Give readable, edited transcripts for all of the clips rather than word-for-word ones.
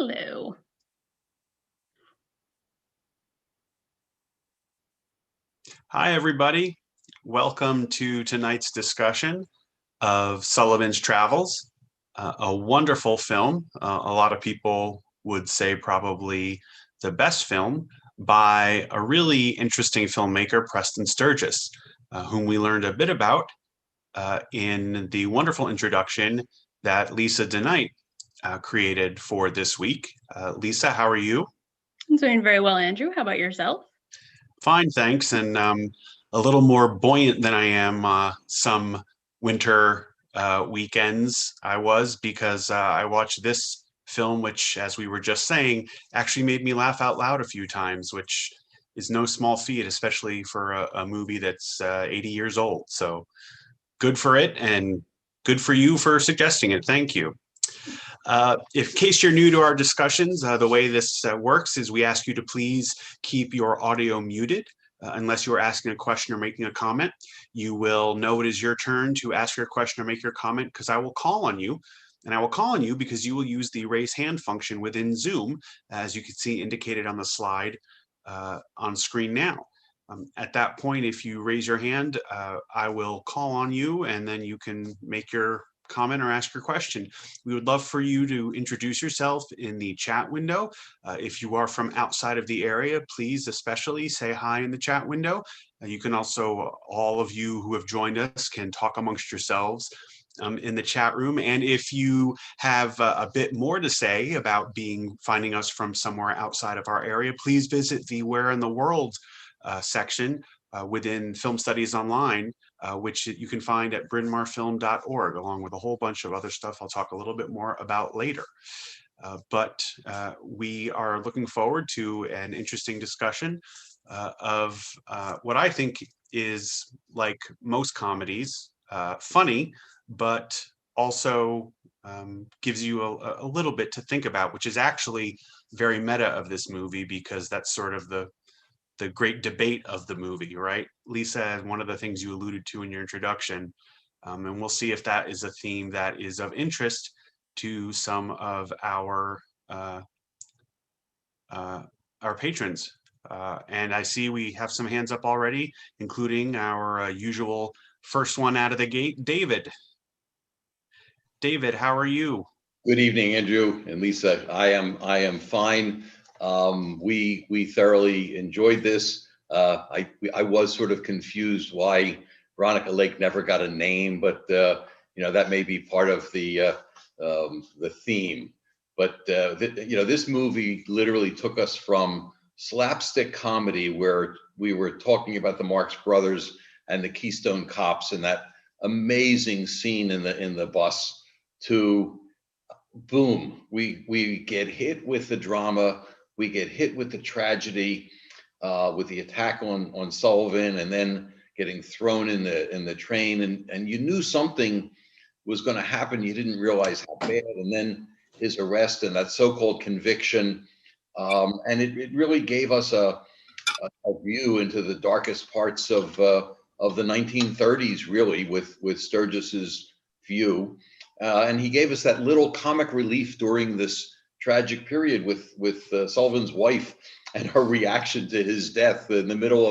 Hello. Hi, everybody. Welcome to tonight's discussion of Sullivan's Travels, a wonderful film. A lot of people would say probably the best film by a really interesting filmmaker, Preston Sturges, whom we learned a bit about in the wonderful introduction that Lisa DeNight created for this week. Lisa, how are you? I'm doing very well, Andrew. How about yourself? Fine, thanks. And a little more buoyant than I am some winter weekends I was because I watched this film, which, as we were just saying, actually made me laugh out loud a few times, which is no small feat, especially for a movie that's 80 years old. So good for it, and good for you for suggesting it. Thank you. In case you're new to our discussions, the way this works is we ask you to please keep your audio muted unless you are asking a question or making a comment. You will know it is your turn to ask your question or make your comment because I will call on you. And I will call on you because you will use the raise hand function within Zoom, as you can see indicated on the slide on screen now. At that point, if you raise your hand, I will call on you and then you can make your comment or ask your question. We would love for you to introduce yourself in the chat window. If you are from outside of the area, please especially say hi in the chat window. You can also, all of you who have joined us can talk amongst yourselves in the chat room. And if you have a bit more to say about finding us from somewhere outside of our area, please visit the Where in the World section within Film Studies Online, which you can find at brynmarfilm.org, along with a whole bunch of other stuff I'll talk a little bit more about later. But we are looking forward to an interesting discussion of what I think is, like most comedies, funny, but also gives you a little bit to think about, which is actually very meta of this movie, because that's sort of the great debate of the movie, right? Lisa, one of the things you alluded to in your introduction, and we'll see if that is a theme that is of interest to some of our patrons. And I see we have some hands up already, including our usual first one out of the gate, David. David, how are you? Good evening, Andrew and Lisa. I am fine. We thoroughly enjoyed this. I was sort of confused why Veronica Lake never got a name, but that may be part of the theme. But this movie literally took us from slapstick comedy, where we were talking about the Marx Brothers and the Keystone Cops and that amazing scene in the bus, to boom, we get hit with the drama, we get hit with the tragedy, with the attack on Sullivan, and then getting thrown in the train, and you knew something was going to happen. You didn't realize how bad, and then his arrest and that so-called conviction, and it really gave us a view into the darkest parts of the 1930s, really, with Sturgis's view. And he gave us that little comic relief during this tragic period with Sullivan's wife and her reaction to his death in the middle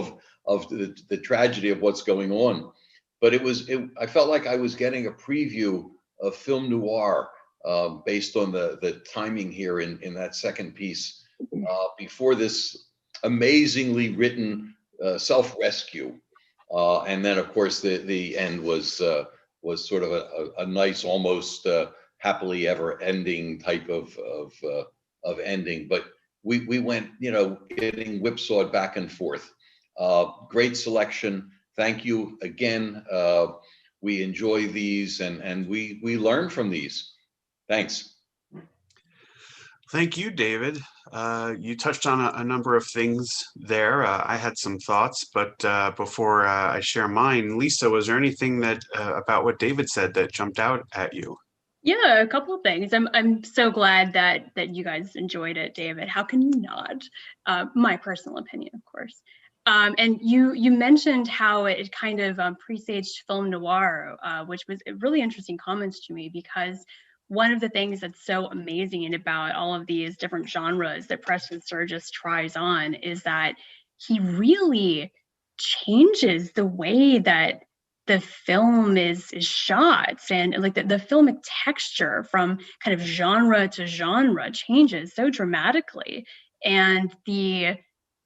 of the tragedy of what's going on. But I felt like I was getting a preview of film noir based on the timing here in that second piece, before this amazingly written self-rescue. And then, of course, the end was sort of a nice, almost happily ever ending type of ending. But we went, getting whipsawed back and forth. Great selection. Thank you again. We enjoy these, and we learn from these. Thanks. Thank you, David. You touched on a number of things there. I had some thoughts, but before I share mine, Lisa, was there anything that about what David said that jumped out at you? Yeah, a couple of things. I'm so glad that you guys enjoyed it, David. How can you not? My personal opinion, of course. And you mentioned how it kind of presaged film noir, which was really interesting comments to me, because one of the things that's so amazing about all of these different genres that Preston Sturges tries on is that he really changes the way that the film is shot, and like the filmic texture from kind of genre to genre changes so dramatically. And the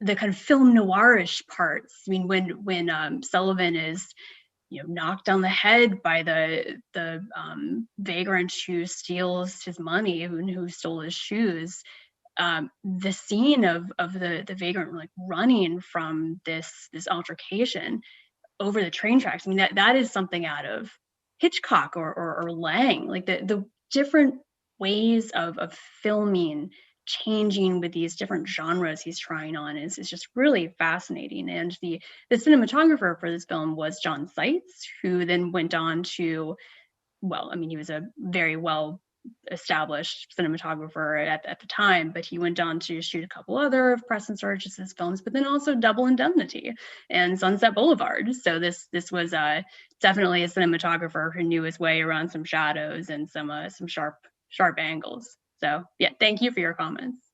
kind of film noirish parts, I mean, when Sullivan is, you know, knocked on the head by the vagrant who steals his money, who stole his shoes, the scene of the vagrant like running from this altercation over the train tracks. I mean, that is something out of Hitchcock or Lang. Like the different ways of filming changing with these different genres he's trying on is just really fascinating. And the cinematographer for this film was John Seitz, who then went on to, well, I mean, he was a very well established cinematographer at the time, but he went on to shoot a couple other of Preston Sturges' films, but then also Double Indemnity and Sunset Boulevard. So this was definitely a cinematographer who knew his way around some shadows and some sharp angles. So yeah, thank you for your comments.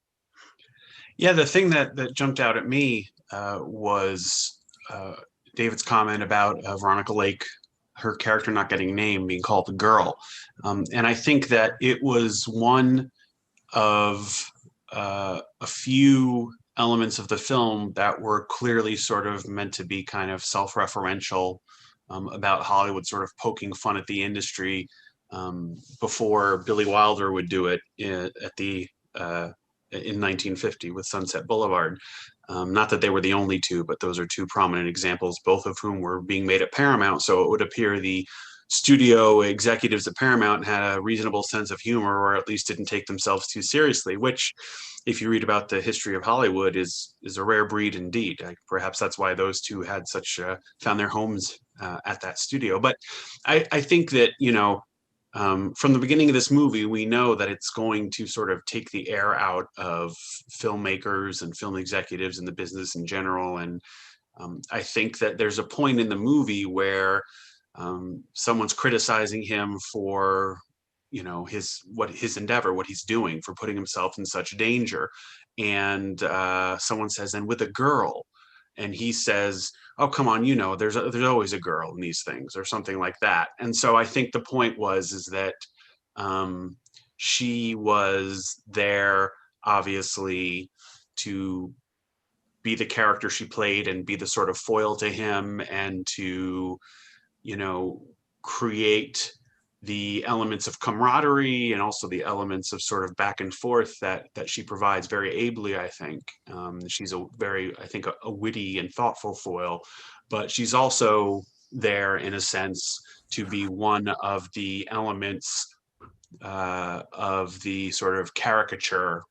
Yeah, the thing that jumped out at me was David's comment about Veronica Lake, her character not getting named, being called the girl. And I think that it was one of a few elements of the film that were clearly sort of meant to be kind of self-referential about Hollywood sort of poking fun at the industry before Billy Wilder would do it in 1950 with Sunset Boulevard. Not that they were the only two, but those are two prominent examples, both of whom were being made at Paramount. So it would appear the studio executives at Paramount had a reasonable sense of humor, or at least didn't take themselves too seriously, which, if you read about the history of Hollywood, is a rare breed indeed. Perhaps that's why those two had found their homes at that studio. But I think that, you know, from the beginning of this movie, we know that it's going to sort of take the air out of filmmakers and film executives and the business in general. And I think that there's a point in the movie where someone's criticizing him for, you know, his endeavor, what he's doing, for putting himself in such danger. And someone says, and with a girl. And he says, oh, come on, you know, there's always a girl in these things, or something like that. And so I think the point is that she was there, obviously, to be the character she played and be the sort of foil to him, and to, you know, create the elements of camaraderie and also the elements of sort of back and forth that she provides very ably, I think. She's a witty and thoughtful foil, but she's also there in a sense to be one of the elements of the sort of caricature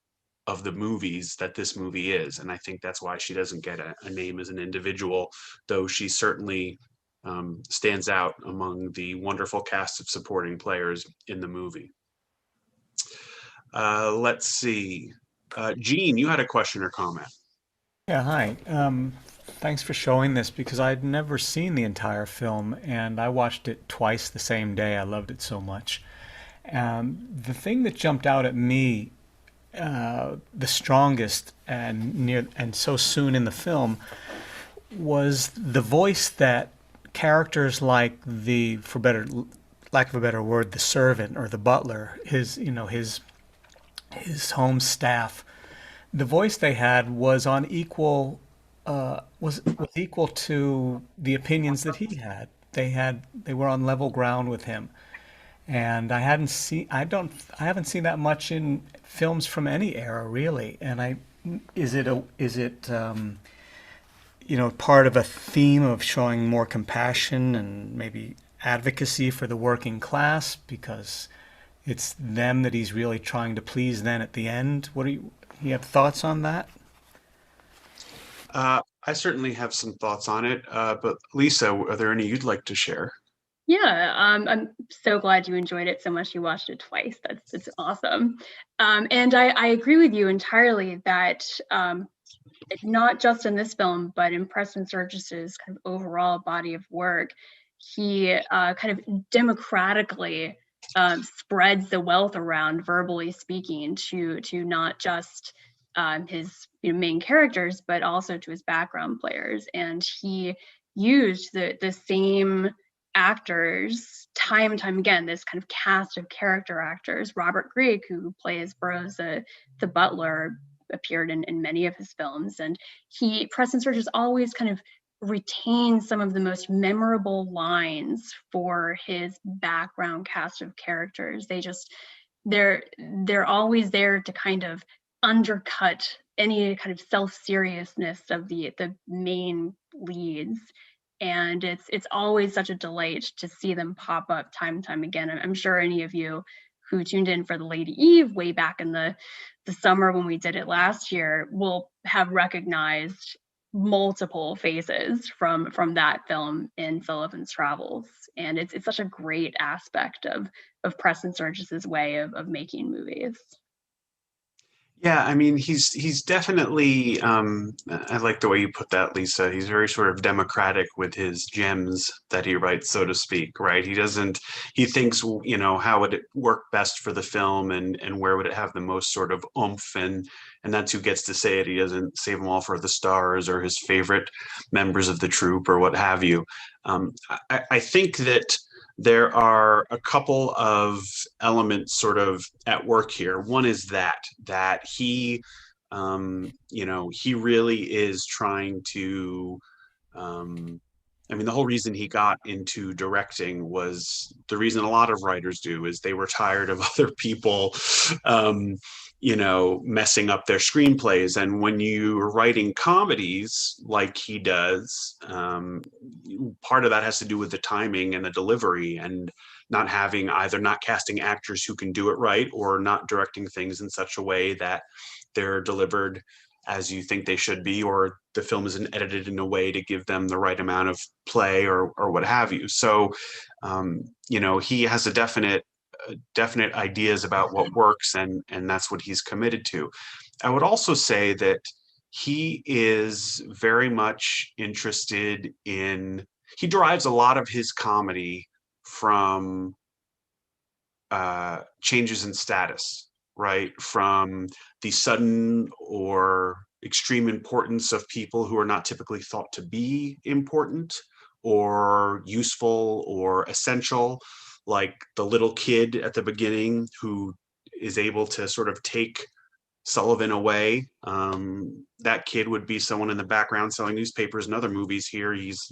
of the movies that this movie is. And I think that's why she doesn't get a name as an individual, though she certainly stands out among the wonderful cast of supporting players in the movie. Let's see. Gene, you had a question or comment. Yeah, hi. Thanks for showing this, because I'd never seen the entire film and I watched it twice the same day. I loved it so much. The thing that jumped out at me the strongest and so soon in the film was the voice that characters like lack of a better word, the servant or the butler, his home staff, the voice they had was on equal was equal to the opinions that he had. They were on level ground with him. And I haven't seen that much in films from any era, really. And is it part of a theme of showing more compassion and maybe advocacy for the working class, because it's them that he's really trying to please then at the end? You have thoughts on that? I certainly have some thoughts on it, but Lisa, are there any you'd like to share? Yeah, I'm so glad you enjoyed it so much. You watched it twice. That's awesome. And I agree with you entirely that not just in this film, but in Preston Sturges's kind of overall body of work, he kind of democratically spreads the wealth around, verbally speaking, to not just his main characters, but also to his background players. And he used the same actors time and time again, this kind of cast of character actors. Robert Grigg, who plays Burroughs the butler, appeared in many of his films. And Preston Sturges always kind of retains some of the most memorable lines for his background cast of characters. They're always there to kind of undercut any kind of self-seriousness of the main leads. And it's always such a delight to see them pop up time and time again. I'm sure any of you who tuned in for the Lady Eve way back in the summer when we did it last year will have recognized multiple faces from that film in Sullivan's Travels. And it's such a great aspect of Preston Sturges's way of making movies. Yeah, I mean, he's definitely, I like the way you put that, Lisa. He's very sort of democratic with his gems that he writes, so to speak, right? He thinks, how would it work best for the film, and where would it have the most sort of oomph, and that's who gets to say it. He doesn't save them all for the stars or his favorite members of the troupe or what have you. I think that there are a couple of elements sort of at work here. One is that he, he really is trying to, the whole reason he got into directing was the reason a lot of writers do, is they were tired of other people, messing up their screenplays. And when you're writing comedies like he does, part of that has to do with the timing and the delivery, and not casting actors who can do it right, or not directing things in such a way that they're delivered as you think they should be, or the film isn't edited in a way to give them the right amount of play or what have you. So, he has a definite ideas about what works, and that's what he's committed to. I would also say that he is very much interested in, he derives a lot of his comedy from changes in status, right? From the sudden or extreme importance of people who are not typically thought to be important or useful or essential, like the little kid at the beginning who is able to sort of take Sullivan away. That kid would be someone in the background selling newspapers and other movies. Here he's,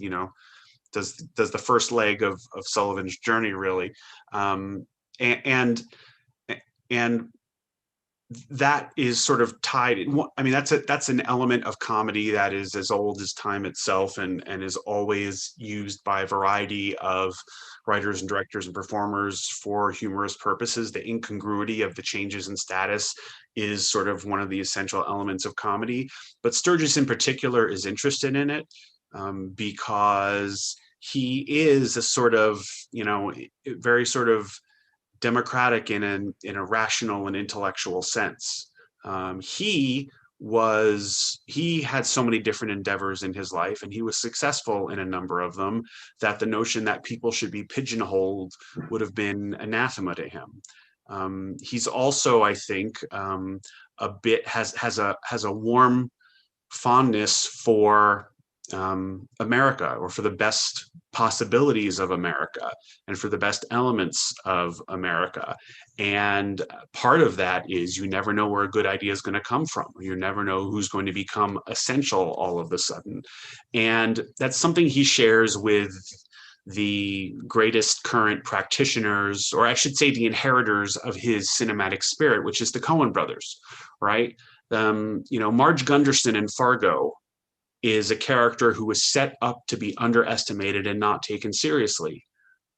does the first leg of Sullivan's journey, really. And that is sort of tied in. That's an element of comedy that is as old as time itself, and is always used by a variety of writers and directors and performers for humorous purposes. The incongruity of the changes in status is sort of one of the essential elements of comedy. But Sturges in particular is interested in it, because he is a sort of, very sort of democratic in a rational and intellectual sense. He had so many different endeavors in his life, and he was successful in a number of them, that the notion that people should be pigeonholed would have been anathema to him. He's also, I think, a bit has a warm fondness for America, or for the best possibilities of America, and for the best elements of America. And part of that is you never know where a good idea is going to come from. You never know who's going to become essential all of a sudden. And that's something he shares with the greatest current practitioners, or I should say the inheritors of his cinematic spirit, which is the Coen brothers, right? Marge Gunderson in Fargo is a character who was set up to be underestimated and not taken seriously.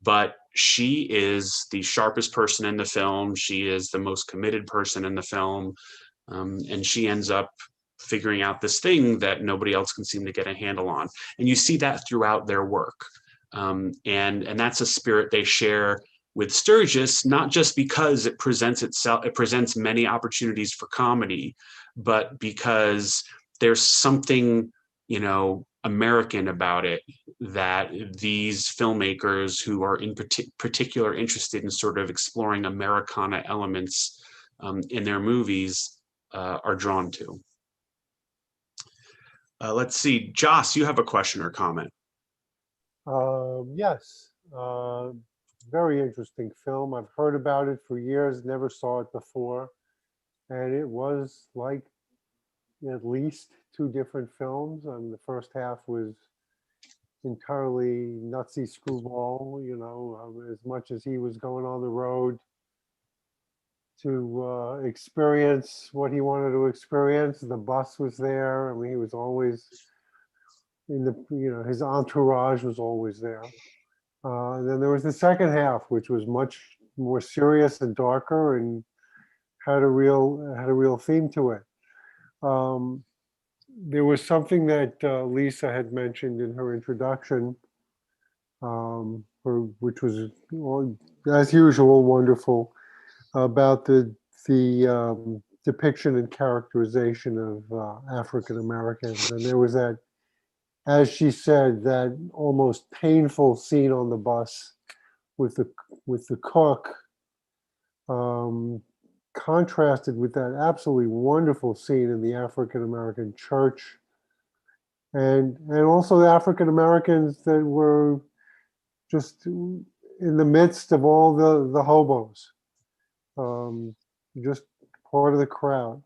But she is the sharpest person in the film. She is the most committed person in the film. And she ends up figuring out this thing that nobody else can seem to get a handle on. And you see that throughout their work. And that's a spirit they share with Sturges, not just because it presents many opportunities for comedy, but because there's something American about it that these filmmakers who are in particular interested in sort of exploring Americana elements in their movies are drawn to. Let's see, Joss, you have a question or comment? Yes, very interesting film. I've heard about it for years, never saw it before. And it was like at least two different films. The first half was entirely nutsy screwball, as much as he was going on the road to experience what he wanted to experience. The bus was there. I mean, he was always in the, his entourage was always there. And then there was the second half, which was much more serious and darker and had a real theme to it. There was something that Lisa had mentioned in her introduction, which was, as usual, wonderful, about the depiction and characterization of African Americans. And there was that, as she said, that almost painful scene on the bus with the cook, contrasted with that absolutely wonderful scene in the African American church, and also the African Americans that were just in the midst of all the hobos, just part of the crowd.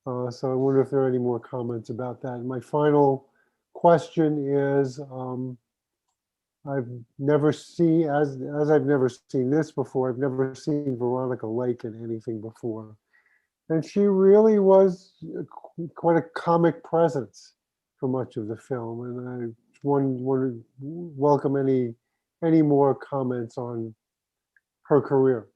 So I wonder if there are any more comments about that. And my final question is, I've never seen, as I've never seen this before, I've never seen Veronica Lake in anything before. And she really was quite a comic presence for much of the film. And I want to welcome any more comments on her career.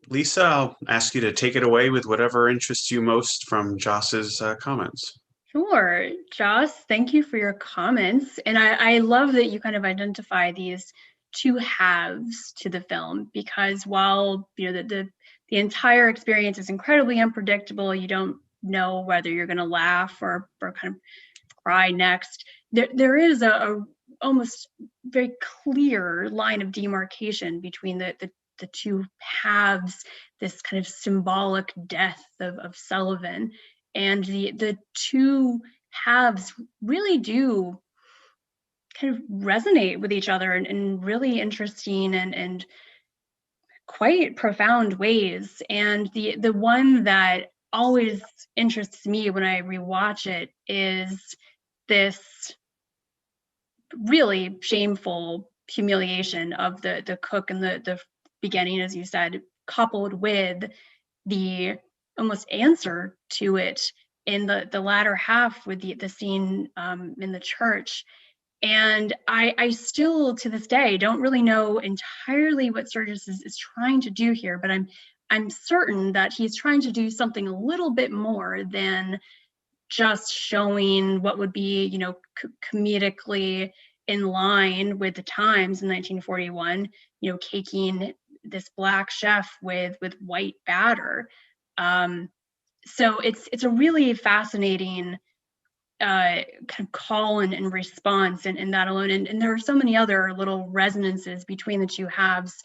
Lisa, I'll ask you to take it away with whatever interests you most from Joss's comments. Sure, Joss, thank you for your comments. And I love that you kind of identify these two halves to the film, because while the entire experience is incredibly unpredictable, you don't know whether you're going to laugh or kind of cry next. There is a almost very clear line of demarcation between the two halves, this kind of symbolic death of Sullivan. And the two halves really do kind of resonate with each other in really interesting and quite profound ways. And the one that always interests me when I rewatch it is this really shameful humiliation of the cook in the beginning, as you said, coupled with the almost answer to it in the latter half with the scene in the church. And I still to this day don't really know entirely what Sturges is trying to do here, but I'm certain that he's trying to do something a little bit more than just showing what would be, comedically in line with the times in 1941, caking this black chef with white batter. So it's a really fascinating kind of call and response in that alone. And there are so many other little resonances between the two halves.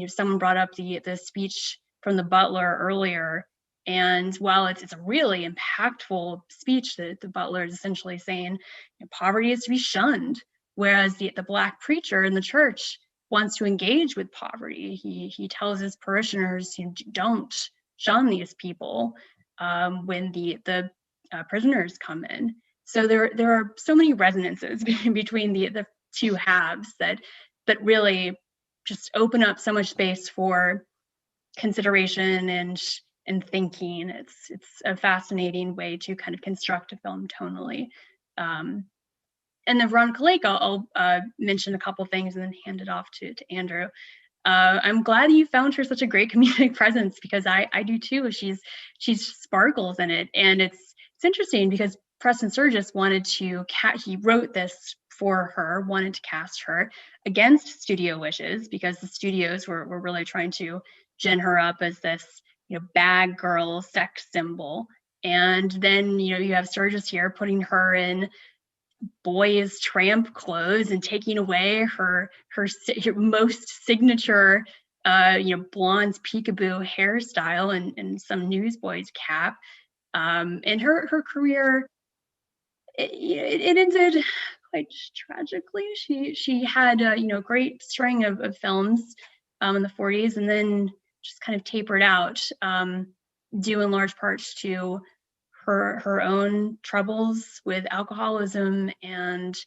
Someone brought up the speech from the butler earlier. And while it's a really impactful speech, that the butler is essentially saying poverty is to be shunned, whereas the black preacher in the church wants to engage with poverty. He tells his parishioners, don't shun these people when the prisoners come in. So there are so many resonances between the two halves that really just open up so much space for consideration and thinking. It's a fascinating way to kind of construct a film tonally. And then Veronica Lake, I'll mention a couple things and then hand it off to Andrew. I'm glad you found her such a great comedic presence, because I do too. She's sparkles in it, and it's interesting because Preston Sturges wanted to he wrote this for her, wanted to cast her against studio wishes, because the studios were really trying to gin her up as this bad girl sex symbol. And then, you have Sturgis here putting her in boys' tramp clothes and taking away her most signature, blonde peekaboo hairstyle and some newsboy's cap. And her career, it ended quite tragically. She had a great string of films in the 40s, and then just kind of tapered out, due in large parts to her own troubles with alcoholism and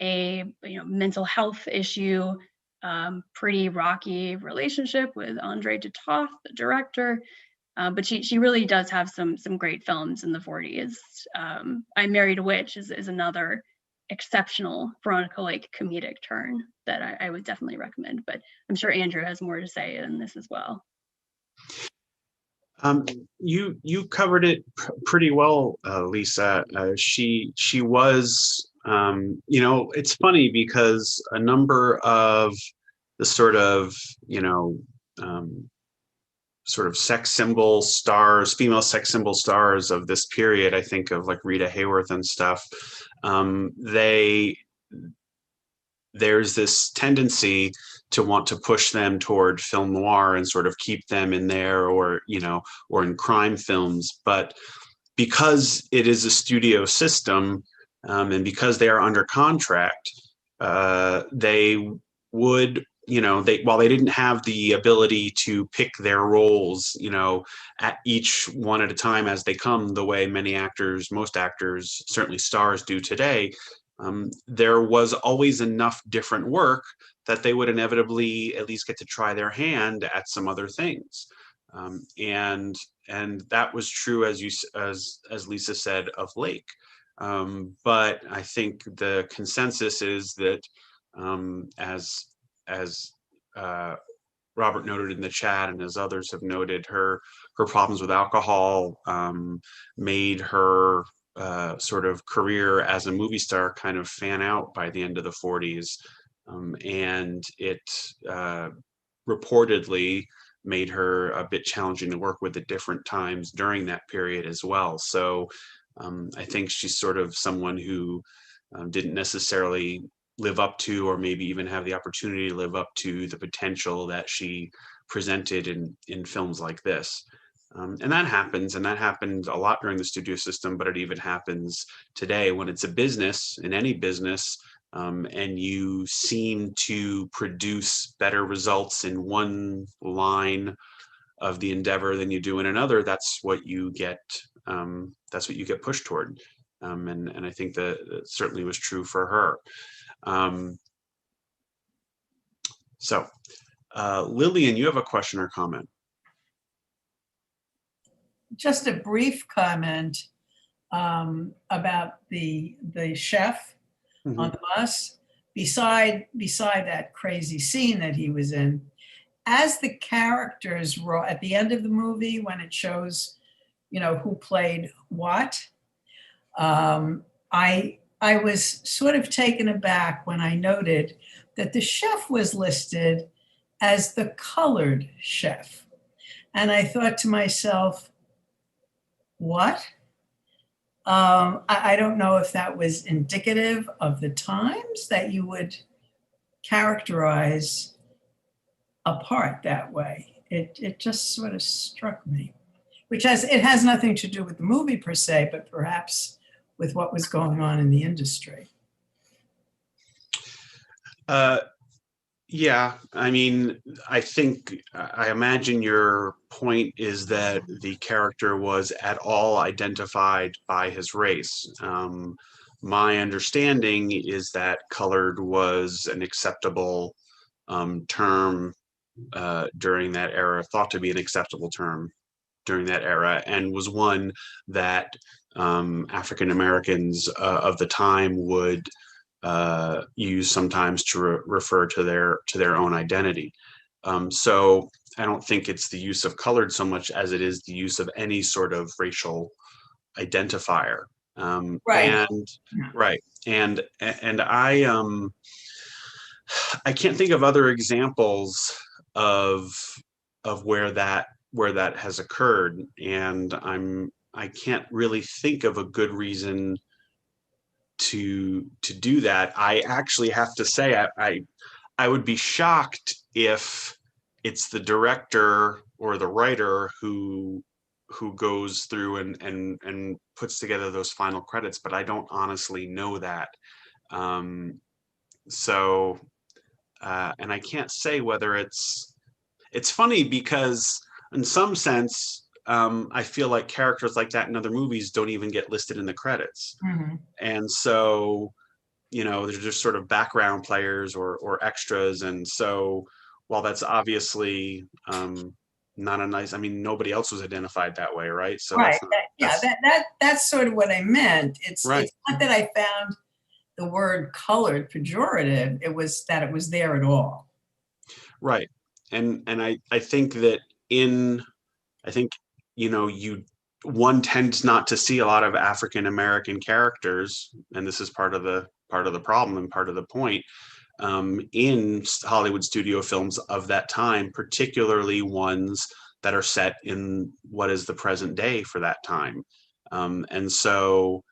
a mental health issue, pretty rocky relationship with Andre de Toth, the director. But she really does have some great films in the 40s. I Married a Witch is another exceptional Veronica Lake comedic turn that I would definitely recommend. But I'm sure Andrew has more to say in this as well. You covered it pretty well, Lisa. She was, it's funny because a number of the sort of sex symbol stars, female sex symbol stars of this period, I think of like Rita Hayworth and stuff. There's this tendency to want to push them toward film noir and sort of keep them in there, or in crime films. But because it is a studio system, and because they are under contract, they would, while they didn't have the ability to pick their roles, at each one at a time as they come, the way most actors, certainly stars, do today, there was always enough different work that they would inevitably at least get to try their hand at some other things. And that was true, as Lisa said, of Lake. But I think the consensus is that, as Robert noted in the chat, and as others have noted, her problems with alcohol made her sort of career as a movie star kind of fan out by the end of the 40s. And it reportedly made her a bit challenging to work with at different times during that period as well. So I think she's sort of someone who didn't necessarily live up to, or maybe even have the opportunity to live up to, the potential that she presented in films like this. And that happens, and that happened a lot during the studio system, but it even happens today when it's a business, in any business, and you seem to produce better results in one line of the endeavor than you do in another. That's what you get. That's what you get pushed toward. And I think that certainly was true for her. So, Lillian, you have a question or comment? Just a brief comment about the chef on the bus. Beside that crazy scene that he was in, as the characters were at the end of the movie, when it shows, who played what, I was sort of taken aback when I noted that the chef was listed as the colored chef. And I thought to myself, what? I don't know if that was indicative of the times that you would characterize a part that way. It just sort of struck me, it has nothing to do with the movie per se, but perhaps with what was going on in the industry. Yeah, I mean, I imagine your point is that the character was at all identified by his race. My understanding is that colored was an acceptable term during that era, thought to be an acceptable term during that era, and was one that African Americans of the time would use sometimes to refer to their own identity. So I don't think it's the use of colored so much as it is the use of any sort of racial identifier. Right. And I can't think of other examples of where that has occurred, and I'm I can't really think of a good reason to do that. I actually have to say I would be shocked if it's the director or the writer who goes through and puts together those final credits, but I don't honestly know that. So and I can't say whether it's funny because in some sense, I feel like characters like that in other movies don't even get listed in the credits. Mhm. And so, they're just sort of background players or extras. And so while that's obviously not a nice, I mean, nobody else was identified that way, right? So Right. that's not, Yeah, that's sort of what I meant. It's right. not that I found the word colored pejorative. It was that it was there at all. Right. And I think that I think, one tends not to see a lot of African American characters, and this is part of the problem and part of the point, in Hollywood studio films of that time, particularly ones that are set in what is the present day for that time. And so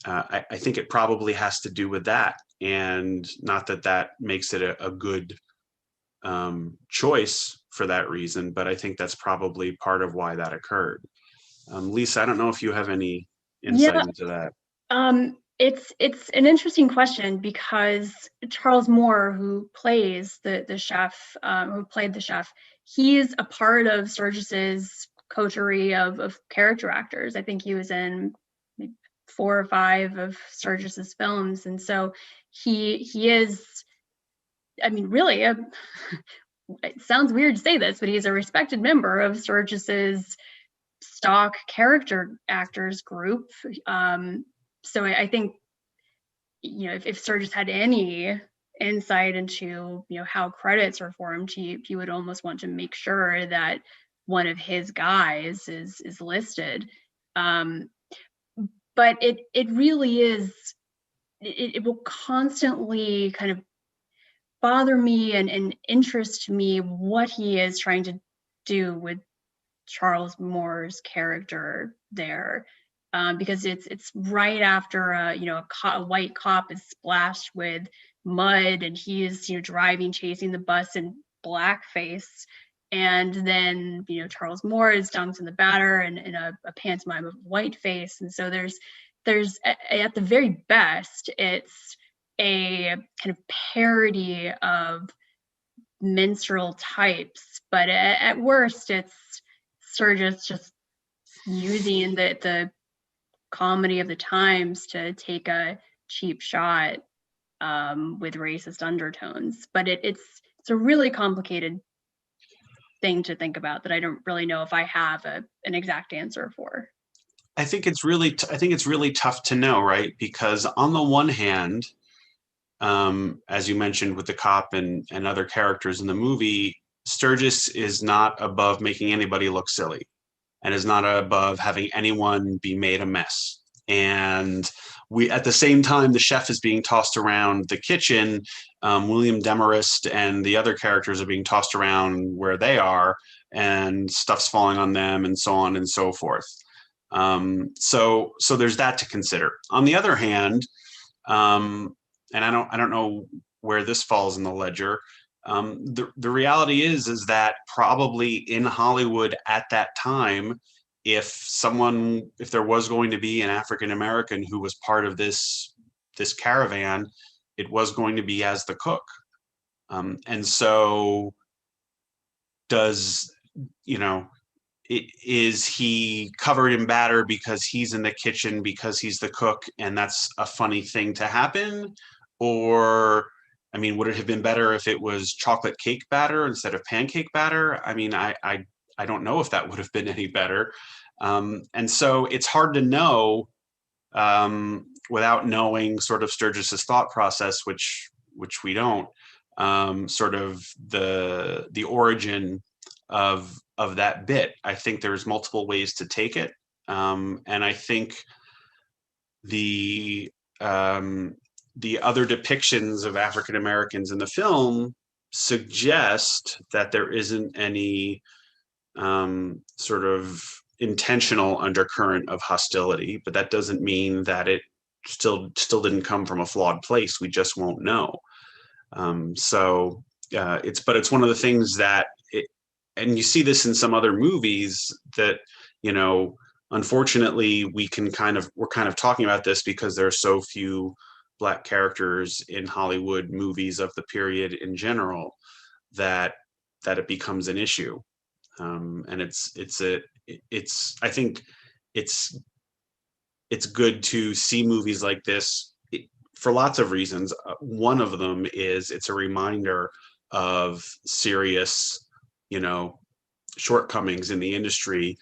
I think it probably has to do with that, and not that makes it a good choice for that reason, but I think that's probably part of why that occurred. Lisa, I don't know if you have any insight into that. It's an interesting question because Charles Moore, who plays the chef, who played the chef, he's a part of Sturgis's coterie of character actors. I think he was in 4 or 5 of Sturgis's films, and so he is, I mean, really, it sounds weird to say this, but he's a respected member of Sturgis's stock character actors group. So I think, if Sturgis had any insight into, how credits are formed, he would almost want to make sure that one of his guys is listed. But it really is, it will constantly kind of bother me and interest me what he is trying to do with Charles Moore's character there, because it's right after a white cop is splashed with mud and he is driving, chasing the bus in blackface, and then Charles Moore is dunked in the batter and in a pantomime of whiteface, and so there's at the very best it's a kind of parody of minstrel types, but at worst it's Sturgis just using the comedy of the times to take a cheap shot with racist undertones. But it's a really complicated thing to think about that I don't really know if I have an exact answer for. I think it's really tough to know, right? Because on the one hand, as you mentioned with the cop and other characters in the movie, Sturgis is not above making anybody look silly and is not above having anyone be made a mess. And at the same time, the chef is being tossed around the kitchen. William Demarest and the other characters are being tossed around where they are, and stuff's falling on them, and so on and so forth. So there's that to consider. On the other hand, and I don't know where this falls in the ledger. The reality is that probably in Hollywood at that time, if there was going to be an African American who was part of this caravan, it was going to be as the cook. And so is he covered in batter because he's in the kitchen because he's the cook and that's a funny thing to happen? Or, I mean, would it have been better if it was chocolate cake batter instead of pancake batter? I mean, I don't know if that would have been any better. And so it's hard to know without knowing sort of Sturgis's thought process, which we don't, sort of the origin of that bit. I think there's multiple ways to take it. And I think the other depictions of African Americans in the film suggest that there isn't any sort of intentional undercurrent of hostility, but that doesn't mean that it still didn't come from a flawed place. We just won't know. It's one of the things that and you see this in some other movies that, you know, unfortunately we're kind of talking about this because there are so few Black characters in Hollywood movies of the period in general, that it becomes an issue. And I think it's good to see movies like this for lots of reasons. One of them is it's a reminder of serious, you know, shortcomings in the industry,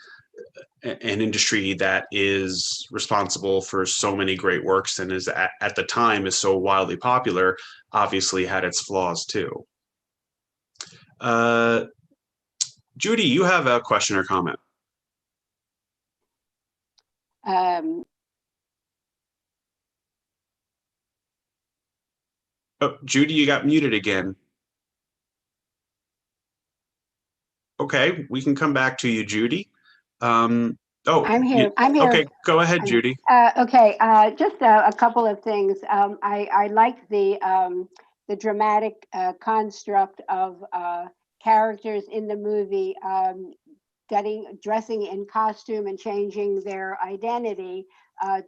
an industry that is responsible for so many great works and is at the time is so wildly popular, obviously had its flaws too. Judy, you have a question or comment? Oh, Judy, you got muted again. Okay, we can come back to you, Judy. I'm here. I'm here. Okay, go ahead, Judy. Okay, just a couple of things. I like the dramatic construct of characters in the movie dressing in costume and changing their identity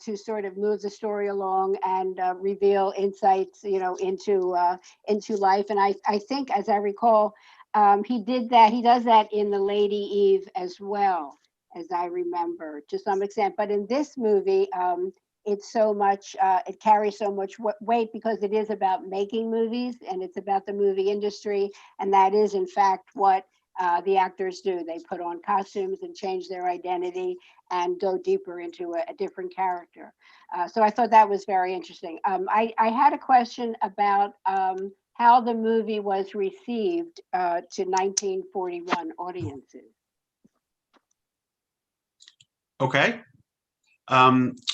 to sort of move the story along and reveal insights, you know, into life. And I think, as I recall, he does that in The Lady Eve as well, as I remember, to some extent. But in this movie, it's so much, it carries so much weight because it is about making movies and it's about the movie industry. And that is, in fact, what the actors do. They put on costumes and change their identity and go deeper into a different character. So I thought that was very interesting. I had a question about how the movie was received to 1941 audiences. Okay.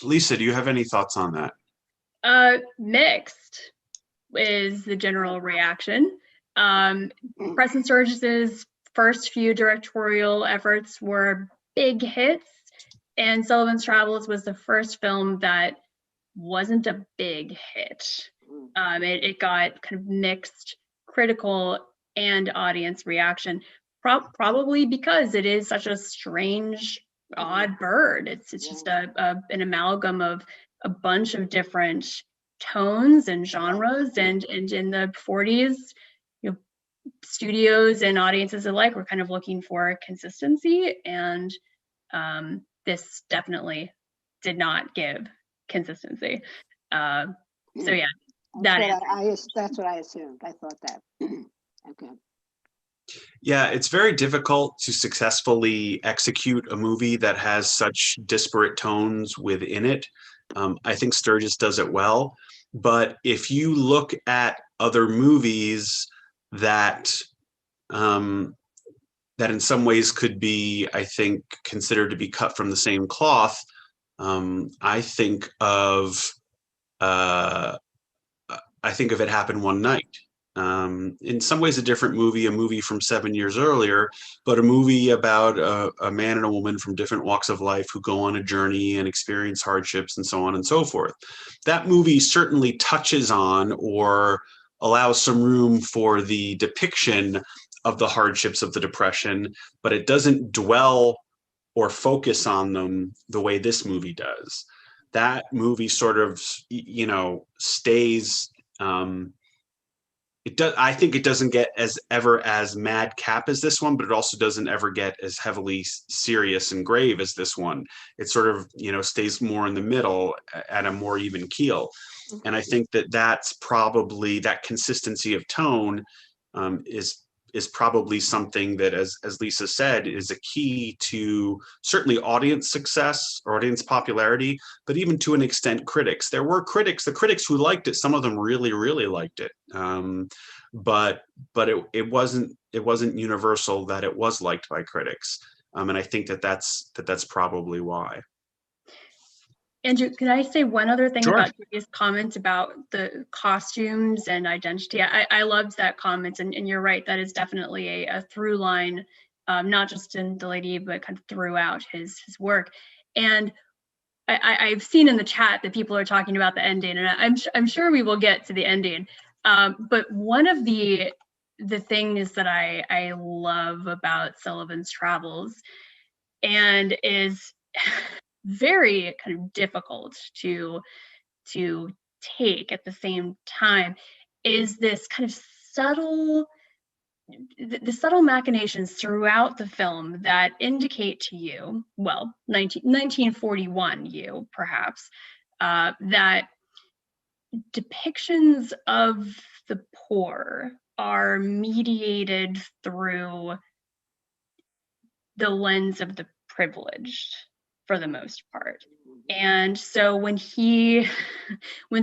Lisa, do you have any thoughts on that? Mixed is the general reaction. Preston Sturges's first few directorial efforts were big hits, and Sullivan's Travels was the first film that wasn't a big hit. It got kind of mixed critical and audience reaction, probably because it is such a strange, odd bird. It's just an amalgam of a bunch of different tones and genres, and in the 40s, you know, studios and audiences alike were kind of looking for consistency, and this definitely did not give consistency. So yeah, that's what I assumed. I thought that. Okay. Yeah, it's very difficult to successfully execute a movie that has such disparate tones within it. I think Sturges does it well, but if you look at other movies that that in some ways could be, I think, considered to be cut from the same cloth, I think of It Happened One Night. In some ways a different movie, a movie from 7 years earlier, but a movie about a man and a woman from different walks of life who go on a journey and experience hardships and so on and so forth. That movie certainly touches on or allows some room for the depiction of the hardships of the Depression, but it doesn't dwell or focus on them the way this movie does. That movie sort of, you know, stays. I think it doesn't get ever as madcap as this one, but it also doesn't ever get as heavily serious and grave as this one. It sort of, you know, stays more in the middle at a more even keel. And I think that's probably, that consistency of tone is probably something that, as Lisa said, is a key to certainly audience success or audience popularity, but even to an extent critics. There were the critics who liked it. Some of them really, really liked it. But it wasn't universal that it was liked by critics. And I think that's probably why. Andrew, can I say one other thing? Sure. About Judy's comment about the costumes and identity? I loved that comment, and you're right, that is definitely a through line not just in The Lady, but kind of throughout his work. And I've seen in the chat that people are talking about the ending, and I'm sure we will get to the ending. But one of the things that I love about Sullivan's Travels, and is very kind of difficult to take at the same time, is this kind of subtle, the subtle machinations throughout the film that indicate to you, well, 1941 you perhaps, that depictions of the poor are mediated through the lens of the privileged for the most part. And so when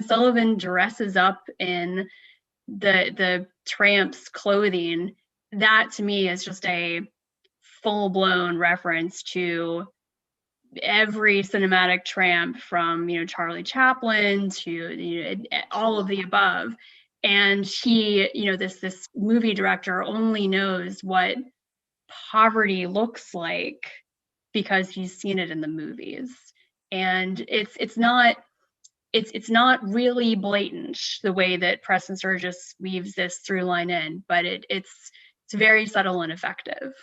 Sullivan dresses up in the tramp's clothing, that to me is just a full-blown reference to every cinematic tramp from, Charlie Chaplin to, all of the above. And he, this movie director only knows what poverty looks like because he's seen it in the movies. And it's not really blatant the way that Preston Sturges weaves this through line in, but it's very subtle and effective.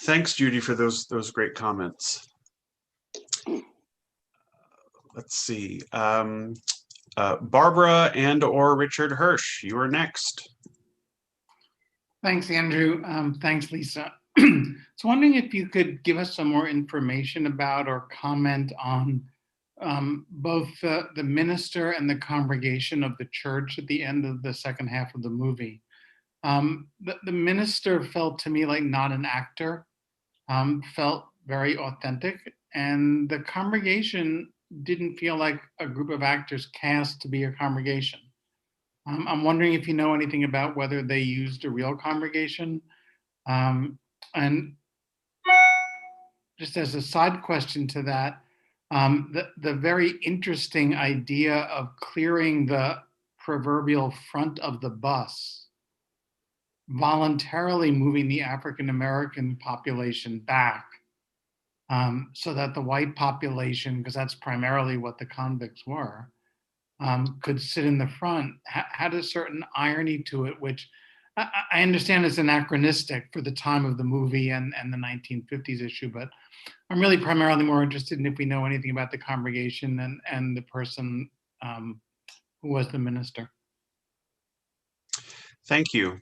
Thanks, Judy, for those great comments. Let's see. Barbara and/or Richard Hirsch, you are next. Thanks, Andrew. Thanks, Lisa. So wondering if you could give us some more information about or comment on both the minister and the congregation of the church at the end of the second half of the movie. The minister felt to me like not an actor, felt very authentic, and the congregation didn't feel like a group of actors cast to be a congregation. I'm wondering if you know anything about whether they used a real congregation. And just as a side question to that, the very interesting idea of clearing the proverbial front of the bus, voluntarily moving the African-American population back so that the white population, because that's primarily what the convicts were, could sit in the front, had a certain irony to it, which I understand is anachronistic for the time of the movie and the 1950s issue, but I'm really primarily more interested in if we know anything about the congregation and the person who was the minister. Thank you.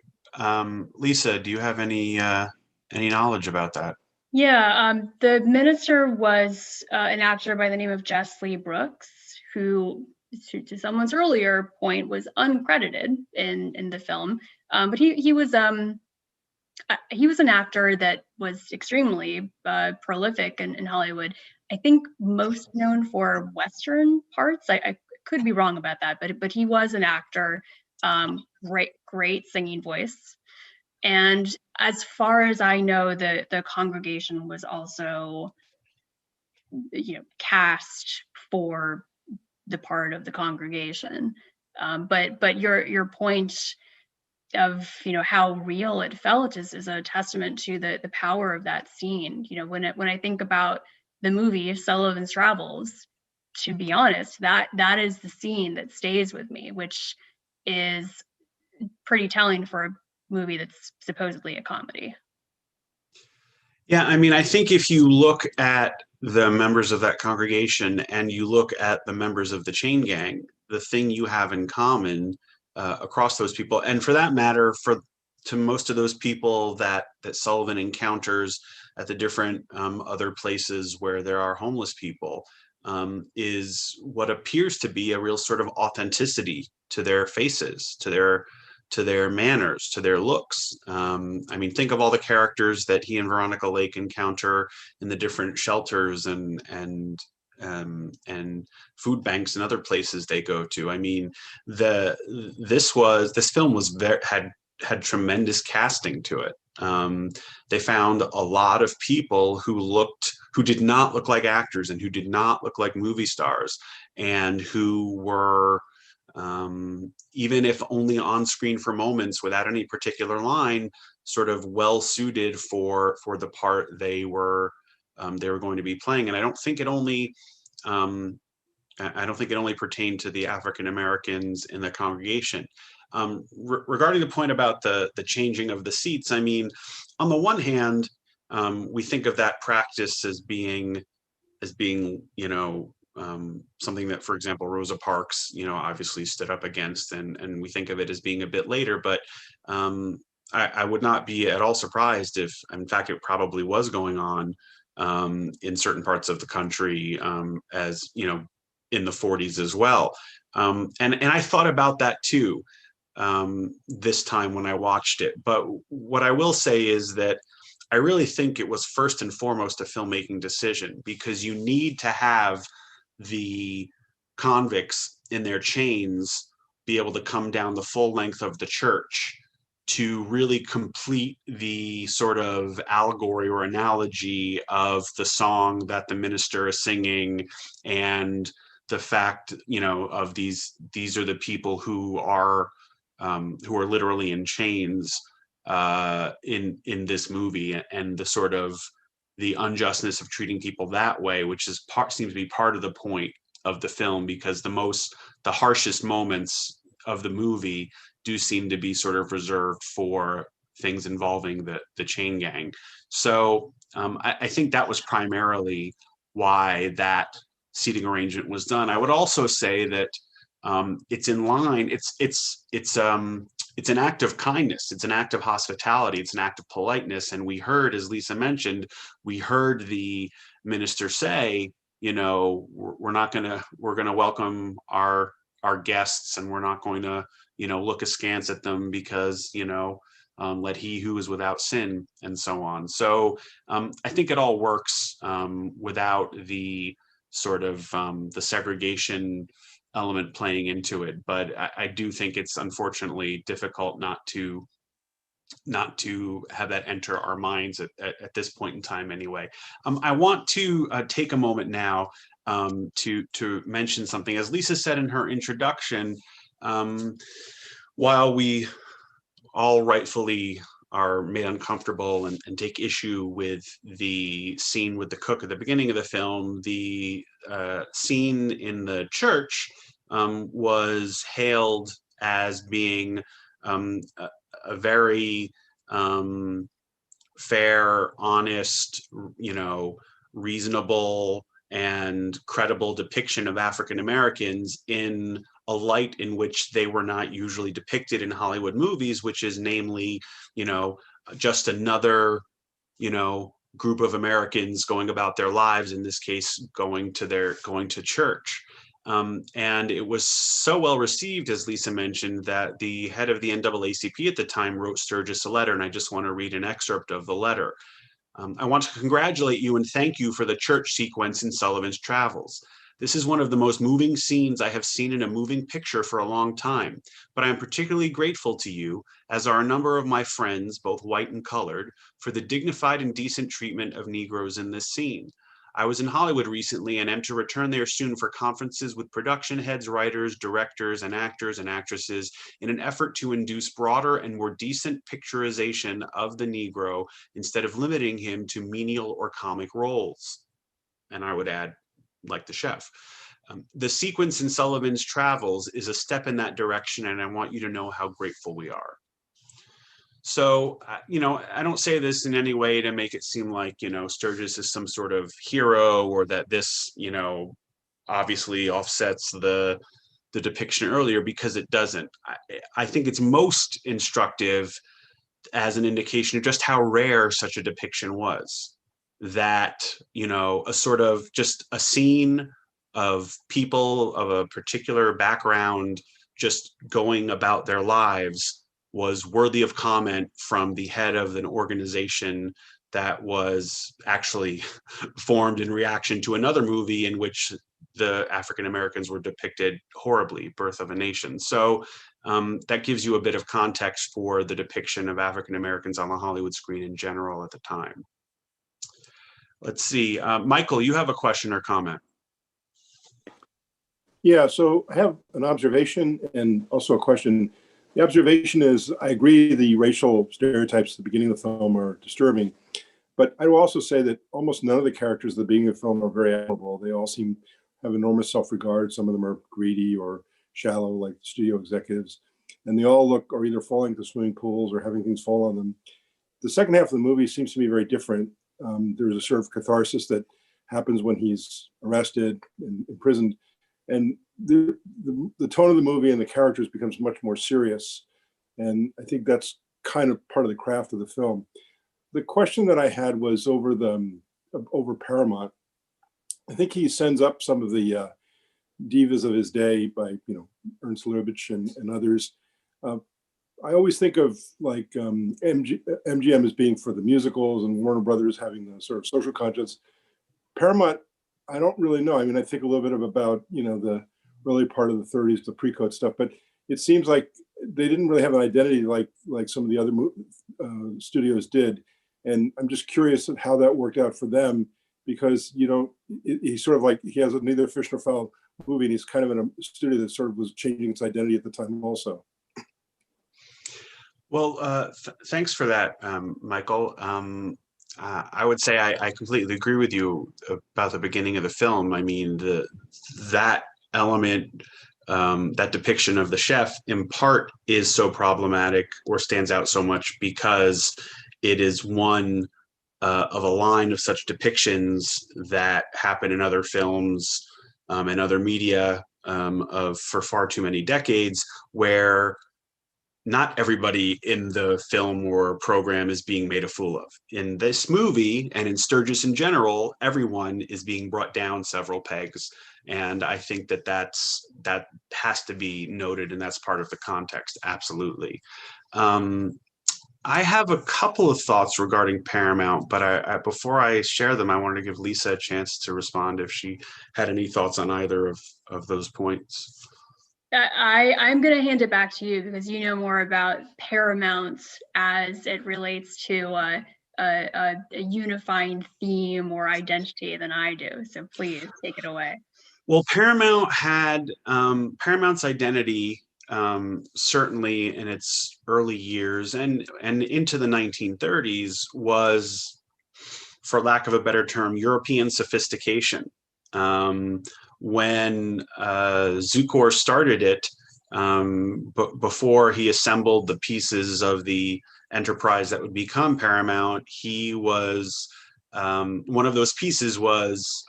Lisa, do you have any knowledge about that? Yeah, the minister was an actor by the name of Jess Lee Brooks, who, to someone's earlier point, was uncredited in the film. But he was an actor that was extremely prolific in Hollywood. I think most known for Western parts. I could be wrong about that, but he was an actor, great singing voice. And as far as I know, the congregation was also, cast for the part of the congregation. But your point of how real it felt is a testament to the power of that scene. When I think about the movie Sullivan's Travels, to be honest, that is the scene that stays with me, which is pretty telling for a movie that's supposedly a comedy. Yeah, I mean, I think if you look at the members of that congregation and you look at the members of the chain gang, the thing you have in common across those people, and for that matter, to most of those people that Sullivan encounters at the different other places where there are homeless people, is what appears to be a real sort of authenticity to their faces, to their manners, to their looks. I mean, think of all the characters that he and Veronica Lake encounter in the different shelters and food banks and other places they go to. I mean, this film had tremendous casting to it. They found a lot of people who did not look like actors and who did not look like movie stars, and who were even if only on screen for moments without any particular line, sort of well suited for the part they were going to be playing. And I don't think it only pertained to the African Americans in the congregation. Regarding the point about the changing of the seats, I mean, on the one hand, we think of that practice as being something that, for example, Rosa Parks, obviously stood up against, and we think of it as being a bit later, but I would not be at all surprised if, in fact, it probably was going on in certain parts of the country, as in the 40s as well. And I thought about that too this time when I watched it. But what I will say is that I really think it was first and foremost a filmmaking decision, because you need to have the convicts in their chains be able to come down the full length of the church to really complete the sort of allegory or analogy of the song that the minister is singing, and the fact, of these are the people who are literally in chains in this movie, and the sort of the unjustness of treating people that way, which seems to be part of the point of the film, because the harshest moments of the movie do seem to be sort of reserved for things involving the chain gang. So I think that was primarily why that seating arrangement was done. I would also say that it's in line. It's an act of kindness. It's an act of hospitality. It's an act of politeness. And we heard, as Lisa mentioned, the minister say, we're going to welcome our guests, and we're not going to, look askance at them because, let he who is without sin, and so on. So I think it all works without the sort of the segregation element playing into it. But I do think it's unfortunately difficult not to have that enter our minds at this point in time anyway. I want to take a moment now to mention something. As Lisa said in her introduction, while we all rightfully are made uncomfortable and take issue with the scene with the cook at the beginning of the film, the scene in the church was hailed as being a very fair, honest, reasonable and credible depiction of African Americans in a light in which they were not usually depicted in Hollywood movies, which is namely, just another, group of Americans going about their lives, in this case, going to church. And it was so well received, as Lisa mentioned, that the head of the NAACP at the time wrote Sturgis a letter, and I just want to read an excerpt of the letter. I want to congratulate you and thank you for the church sequence in Sullivan's Travels. This is one of the most moving scenes I have seen in a moving picture for a long time, but I am particularly grateful to you, as are a number of my friends, both white and colored, for the dignified and decent treatment of Negroes in this scene. I was in Hollywood recently and am to return there soon for conferences with production heads, writers, directors, and actors and actresses in an effort to induce broader and more decent picturization of the Negro instead of limiting him to menial or comic roles. And I would add, like the chef. The sequence in Sullivan's Travels is a step in that direction, and I want you to know how grateful we are. So, I don't say this in any way to make it seem like, Sturgis is some sort of hero, or that this, obviously offsets the depiction earlier, because it doesn't. I think it's most instructive as an indication of just how rare such a depiction was. That, a sort of just a scene of people of a particular background just going about their lives was worthy of comment from the head of an organization that was actually formed in reaction to another movie in which the African Americans were depicted horribly, Birth of a Nation. So that gives you a bit of context for the depiction of African Americans on the Hollywood screen in general at the time. Let's see, Michael, you have a question or comment? Yeah, so I have an observation and also a question. The observation is I agree the racial stereotypes at the beginning of the film are disturbing, but I will also say that almost none of the characters at the beginning of the film are very admirable. They all seem have enormous self-regard. Some of them are greedy or shallow, like studio executives, and they all look are either falling into swimming pools or having things fall on them. The second half of the movie seems to be very different. There's a sort of catharsis that happens when he's arrested and imprisoned, and the tone of the movie and the characters becomes much more serious. And I think that's kind of part of the craft of the film. The question that I had was over Paramount. I think he sends up some of the divas of his day by Ernst Lubitsch and others. I always think of like MGM as being for the musicals and Warner Brothers having the sort of social conscience. Paramount, I don't really know. I mean, I think a little bit about the early part of the 30s, the pre-code stuff, but it seems like they didn't really have an identity like some of the other studios did. And I'm just curious at how that worked out for them, because he's sort of like he has a neither fish nor fowl movie, and he's kind of in a studio that sort of was changing its identity at the time also. Well, thanks for that, Michael. I would say I completely agree with you about the beginning of the film. I mean, that element, that depiction of the chef, in part, is so problematic or stands out so much because it is one of a line of such depictions that happen in other films and other media for far too many decades, where not everybody in the film or program is being made a fool of. In this movie and in Sturgis in general, everyone is being brought down several pegs. And I think that has to be noted, and that's part of the context, absolutely. I have a couple of thoughts regarding Paramount, but before I share them, I wanted to give Lisa a chance to respond if she had any thoughts on either of those points. I'm going to hand it back to you because you know more about Paramount as it relates to a unifying theme or identity than I do. So please take it away. Well, Paramount had Paramount's identity certainly in its early years and into the 1930s was, for lack of a better term, European sophistication. When Zukor started it, before he assembled the pieces of the enterprise that would become Paramount, he was one of those pieces was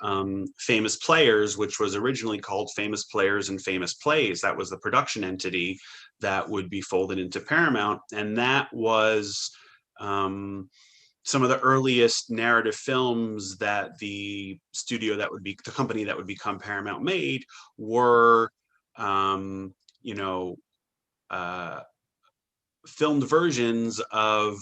Famous Players, which was originally called Famous Players and Famous Plays. That was the production entity that would be folded into Paramount, and that was some of the earliest narrative films that the company that would become Paramount made were, filmed versions of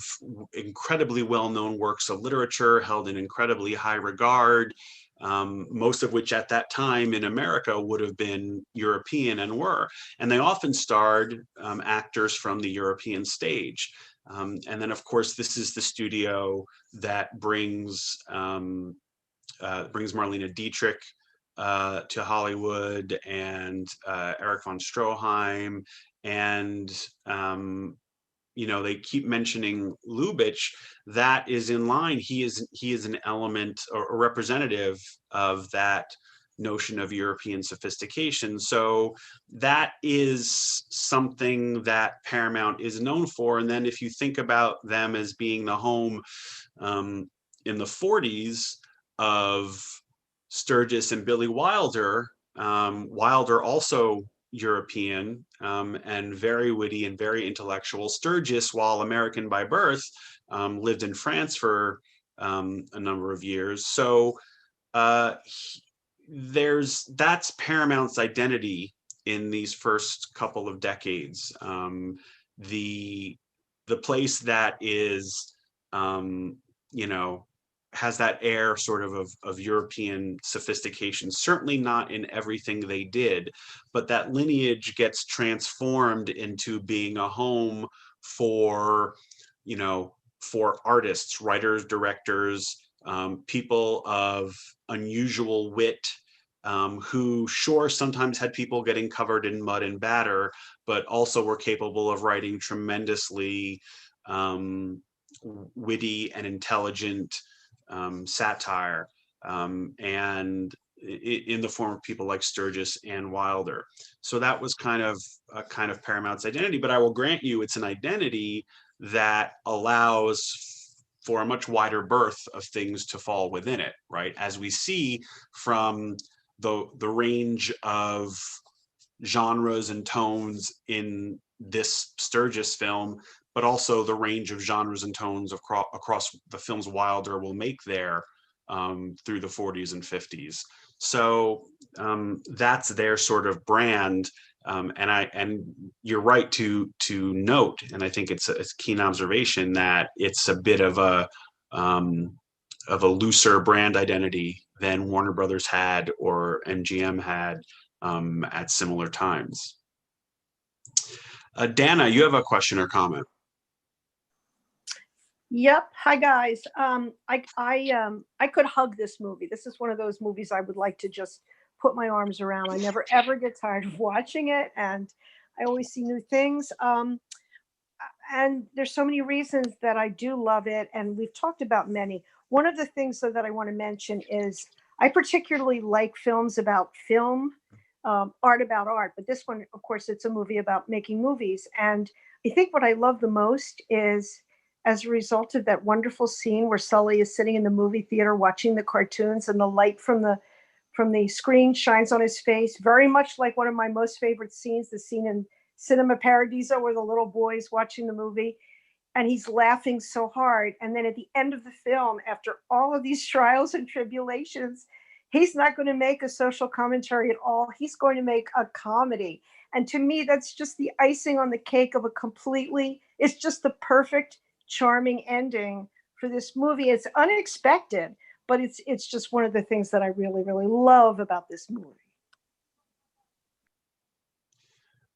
incredibly well-known works of literature held in incredibly high regard, most of which at that time in America would have been European and were. And they often starred actors from the European stage. And then, of course, this is the studio that brings Marlene Dietrich to Hollywood, and Erich von Stroheim, and they keep mentioning Lubitsch. That is in line. He is an element or a representative of that notion of European sophistication. So that is something that Paramount is known for. And then if you think about them as being the home in the 40s of Sturgis and Billy Wilder, Wilder also European and very witty and very intellectual. Sturgis, while American by birth, lived in France for a number of years. So that's Paramount's identity in these first couple of decades. The place that is, has that air sort of European sophistication, certainly not in everything they did, but that lineage gets transformed into being a home for artists, writers, directors, people of unusual wit, who sure sometimes had people getting covered in mud and batter, but also were capable of writing tremendously witty and intelligent satire, and in the form of people like Sturgis and Wilder. So that was kind of Paramount's identity, but I will grant you it's an identity that allows for a much wider berth of things to fall within it, right? As we see from the range of genres and tones in this Sturgis film, but also the range of genres and tones across the films Wilder will make there through the 40s and 50s. So that's their sort of brand. And you're right to note, and I think it's a keen observation, that it's a bit of a looser brand identity than Warner Brothers had or MGM had at similar times. Dana, you have a question or comment? Yep. Hi guys. I could hug this movie. This is one of those movies I would like to just put my arms around. I never ever get tired of watching it, and I always see new things. And there's so many reasons that I do love it, and we've talked about many. One of the things though that I want to mention is I particularly like films about film, art about art. But this one, of course, it's a movie about making movies. And I think what I love the most is, as a result of that wonderful scene where Sully is sitting in the movie theater watching the cartoons, and the light from the screen shines on his face, very much like one of my most favorite scenes, the scene in Cinema Paradiso where the little boy's watching the movie and he's laughing so hard. And then at the end of the film, after all of these trials and tribulations, he's not going to make a social commentary at all. He's going to make a comedy. And to me, that's just the icing on the cake of it's just the perfect, charming ending for this movie. It's unexpected, but it's just one of the things that I really, really love about this movie.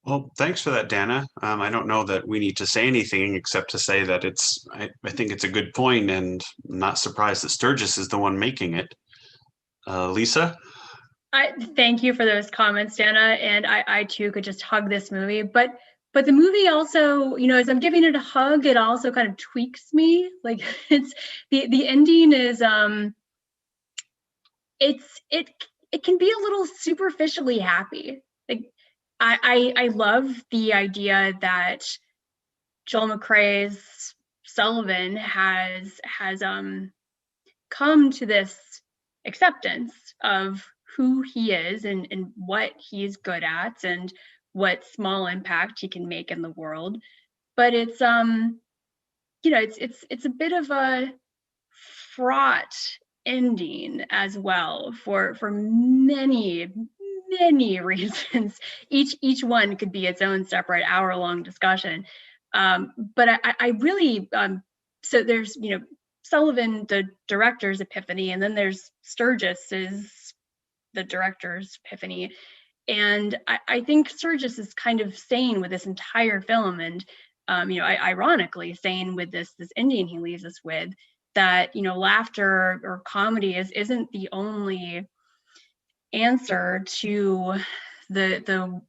Well, thanks for that, Dana. I don't know that we need to say anything except to say that I think it's a good point, and I'm not surprised that Sturgis is the one making it. Lisa? I thank you for those comments, Dana, and I too could just hug this movie. But the movie also, as I'm giving it a hug, it also kind of tweaks me. Like it's the ending is it can be a little superficially happy. Like I love the idea that Joel McCrea's Sullivan has come to this acceptance of who he is and what he's good at and what small impact he can make in the world. But it's it's a bit of a fraught ending as well for many reasons. Each one could be its own separate hour-long discussion. But I really so there's Sullivan, the director's epiphany, and then there's Sturgis's the director's epiphany. And I think Sturgis is kind of saying with this entire film, and ironically saying with this ending he leaves us with, that laughter or comedy isn't the only answer to the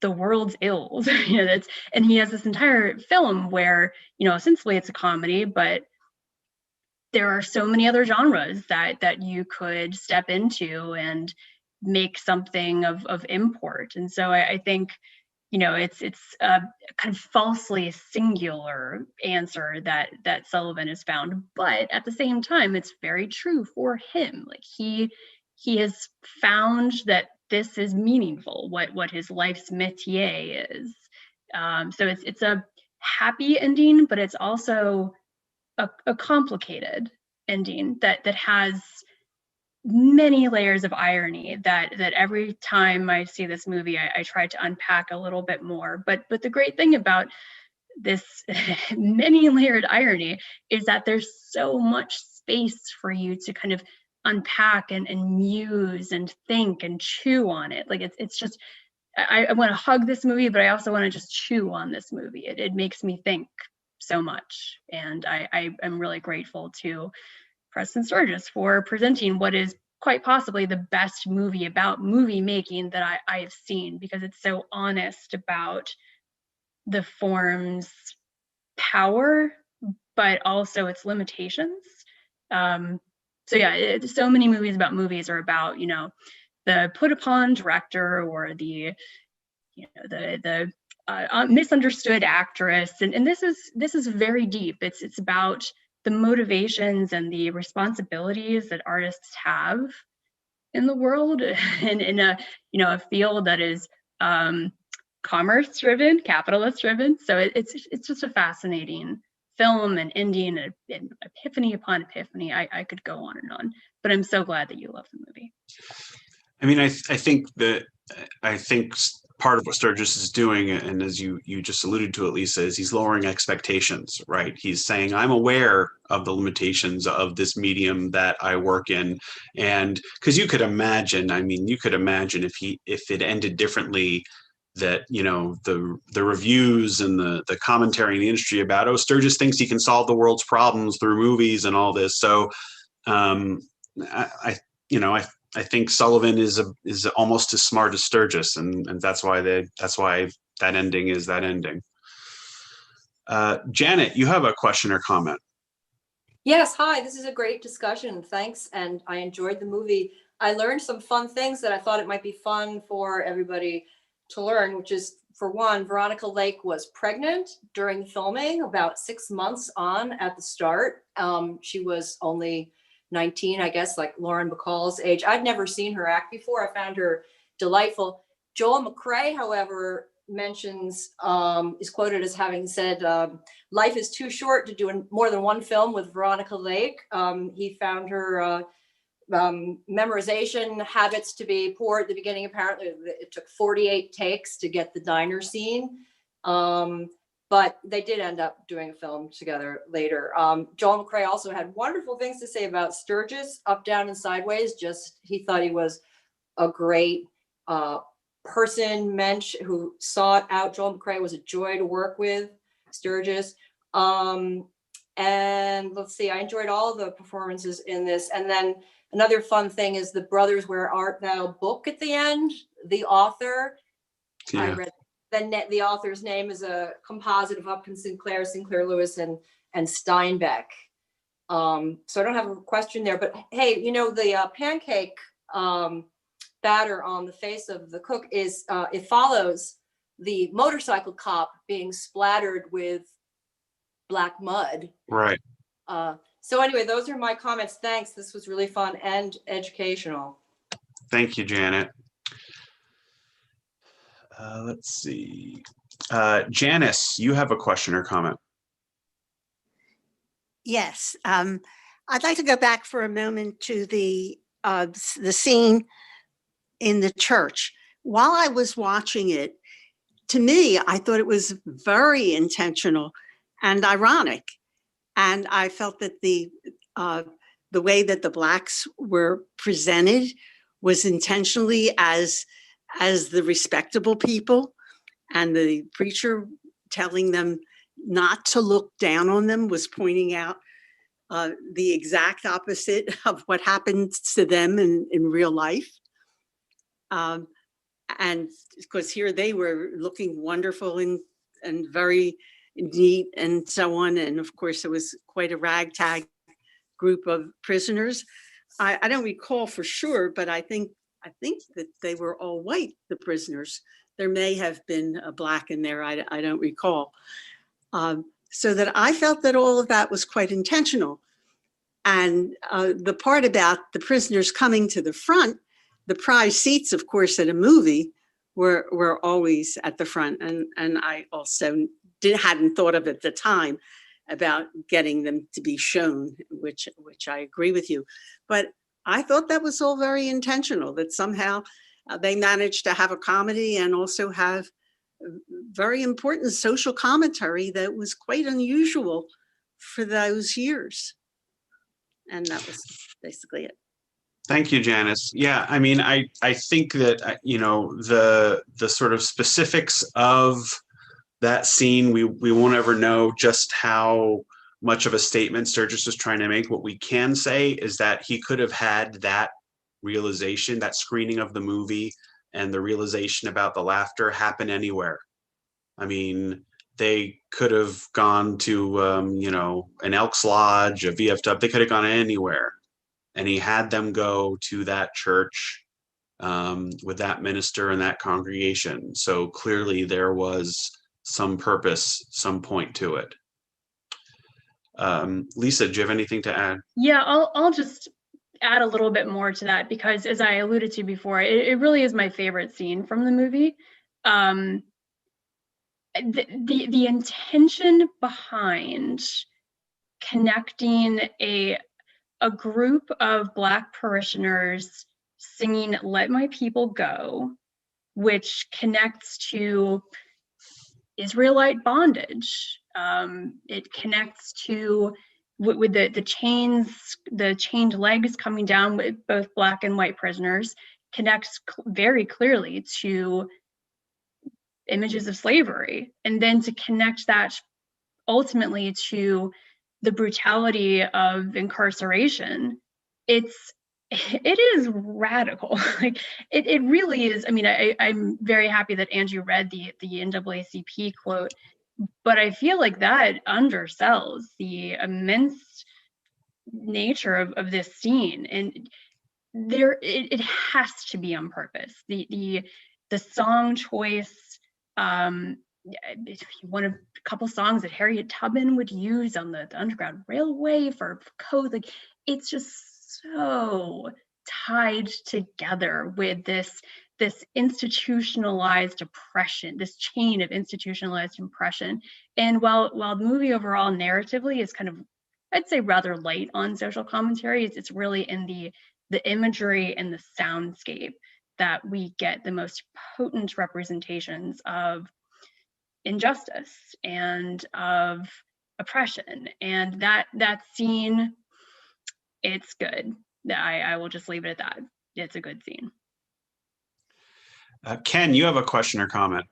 world's ills. And he has this entire film where essentially it's a comedy, but there are so many other genres that you could step into and make something of import. And so I think it's a kind of falsely singular answer that Sullivan has found, but at the same time it's very true for him. Like he has found that this is meaningful, what his life's métier is. So it's a happy ending, but it's also a complicated ending that has many layers of irony that every time I see this movie, I try to unpack a little bit more. But the great thing about this many layered irony is that there's so much space for you to kind of unpack and muse and think and chew on it. Like it's just, I want to hug this movie, but I also want to just chew on this movie. It makes me think so much. And I am really grateful to Preston Sturgis for presenting what is quite possibly the best movie about movie making that I've seen, because it's so honest about the form's power, but also its limitations. So yeah, so many movies about movies are about, you know, the put upon director or the, you know, the misunderstood actress, and this is very deep. It's about the motivations and the responsibilities that artists have in the world, and in a, you know, a field that is commerce driven, capitalist driven. So it's just a fascinating film, and ending and epiphany upon epiphany. I could go on and on, but I'm so glad that you love the movie. I mean, I think part of what Sturgis is doing, and as you just alluded to it, Lisa, is he's lowering expectations, right? He's saying, I'm aware of the limitations of this medium that I work in. And because you could imagine if it ended differently, that, you know, the reviews and the commentary in the industry about, oh, Sturgis thinks he can solve the world's problems through movies and all this. So I think Sullivan is almost as smart as Sturgis, and that's why that ending is that ending. Janet, you have a question or comment? Yes, hi. This is a great discussion. Thanks, and I enjoyed the movie. I learned some fun things that I thought it might be fun for everybody to learn, which is, for one, Veronica Lake was pregnant during the filming, about 6 months on at the start. She was only 19, I guess, like Lauren Bacall's age. I'd never seen her act before. I found her delightful. Joel McCrea, however, mentions, is quoted as having said, life is too short to do more than one film with Veronica Lake. He found her memorization habits to be poor at the beginning. Apparently it took 48 takes to get the diner scene. But they did end up doing a film together later. Joel McCrea also had wonderful things to say about Sturgis, Up, Down, and Sideways. Just, he thought he was a great person, mensch, who sought out. Joel McCrea was a joy to work with, Sturgis. And let's see, I enjoyed all the performances in this. And then another fun thing is the Brothers Where Art Thou book at the end. The author, yeah. I read the author's name is a composite of Upton Sinclair, Sinclair Lewis, and Steinbeck. So I don't have a question there, but hey, you know, the pancake batter on the face of the cook is, it follows the motorcycle cop being splattered with black mud. Right. So anyway, those are my comments. Thanks. This was really fun and educational. Thank you, Janet. Let's see. Janice, you have a question or comment? Yes. I'd like to go back for a moment to the scene in the church. While I was watching it, to me, I thought it was very intentional and ironic. And I felt that the way that the Blacks were presented was intentionally as the respectable people, and the preacher telling them not to look down on them was pointing out the exact opposite of what happens to them in real life. And because here they were looking wonderful and very neat and so on. And of course, it was quite a ragtag group of prisoners. I don't recall for sure, but I think that they were all white, the prisoners. There may have been a black in there, I don't recall. So that I felt that all of that was quite intentional. And the part about the prisoners coming to the front, the prize seats, of course, at a movie were always at the front. And I also hadn't thought of at the time about getting them to be shown, which I agree with you. But I thought that was all very intentional, that somehow they managed to have a comedy and also have very important social commentary that was quite unusual for those years. And that was basically it. Thank you, Janice. Yeah, I mean, I think that, you know, the sort of specifics of that scene, we won't ever know just how much of a statement Sturgis was trying to make. What we can say is that he could have had that realization, that screening of the movie and the realization about the laughter happen anywhere. I mean, they could have gone to, you know, an Elks Lodge, a VFW, they could have gone anywhere. And he had them go to that church with that minister and that congregation. So clearly there was some purpose, some point to it. Lisa, do you have anything to add? Yeah, I'll just add a little bit more to that, because as I alluded to before, it really is my favorite scene from the movie. The intention behind connecting a group of Black parishioners singing "Let My People Go," which connects to Israelite bondage. It connects to with the chains, the chained legs coming down with both Black and white prisoners, connects very clearly to images of slavery. And then to connect that ultimately to the brutality of incarceration, it is radical. Like it really is. I mean, I'm very happy that Andrew read the NAACP quote, but I feel like that undersells the immense nature of this scene. And it has to be on purpose. The song choice, one of a couple songs that Harriet Tubman would use on the Underground Railway for code, like it's just so tied together with this institutionalized oppression, this chain of institutionalized oppression. And while the movie overall narratively is kind of, I'd say, rather light on social commentary, it's really in the imagery and the soundscape that we get the most potent representations of injustice and of oppression. And that scene, it's good. I will just leave it at that. It's a good scene. Ken, you have a question or comment?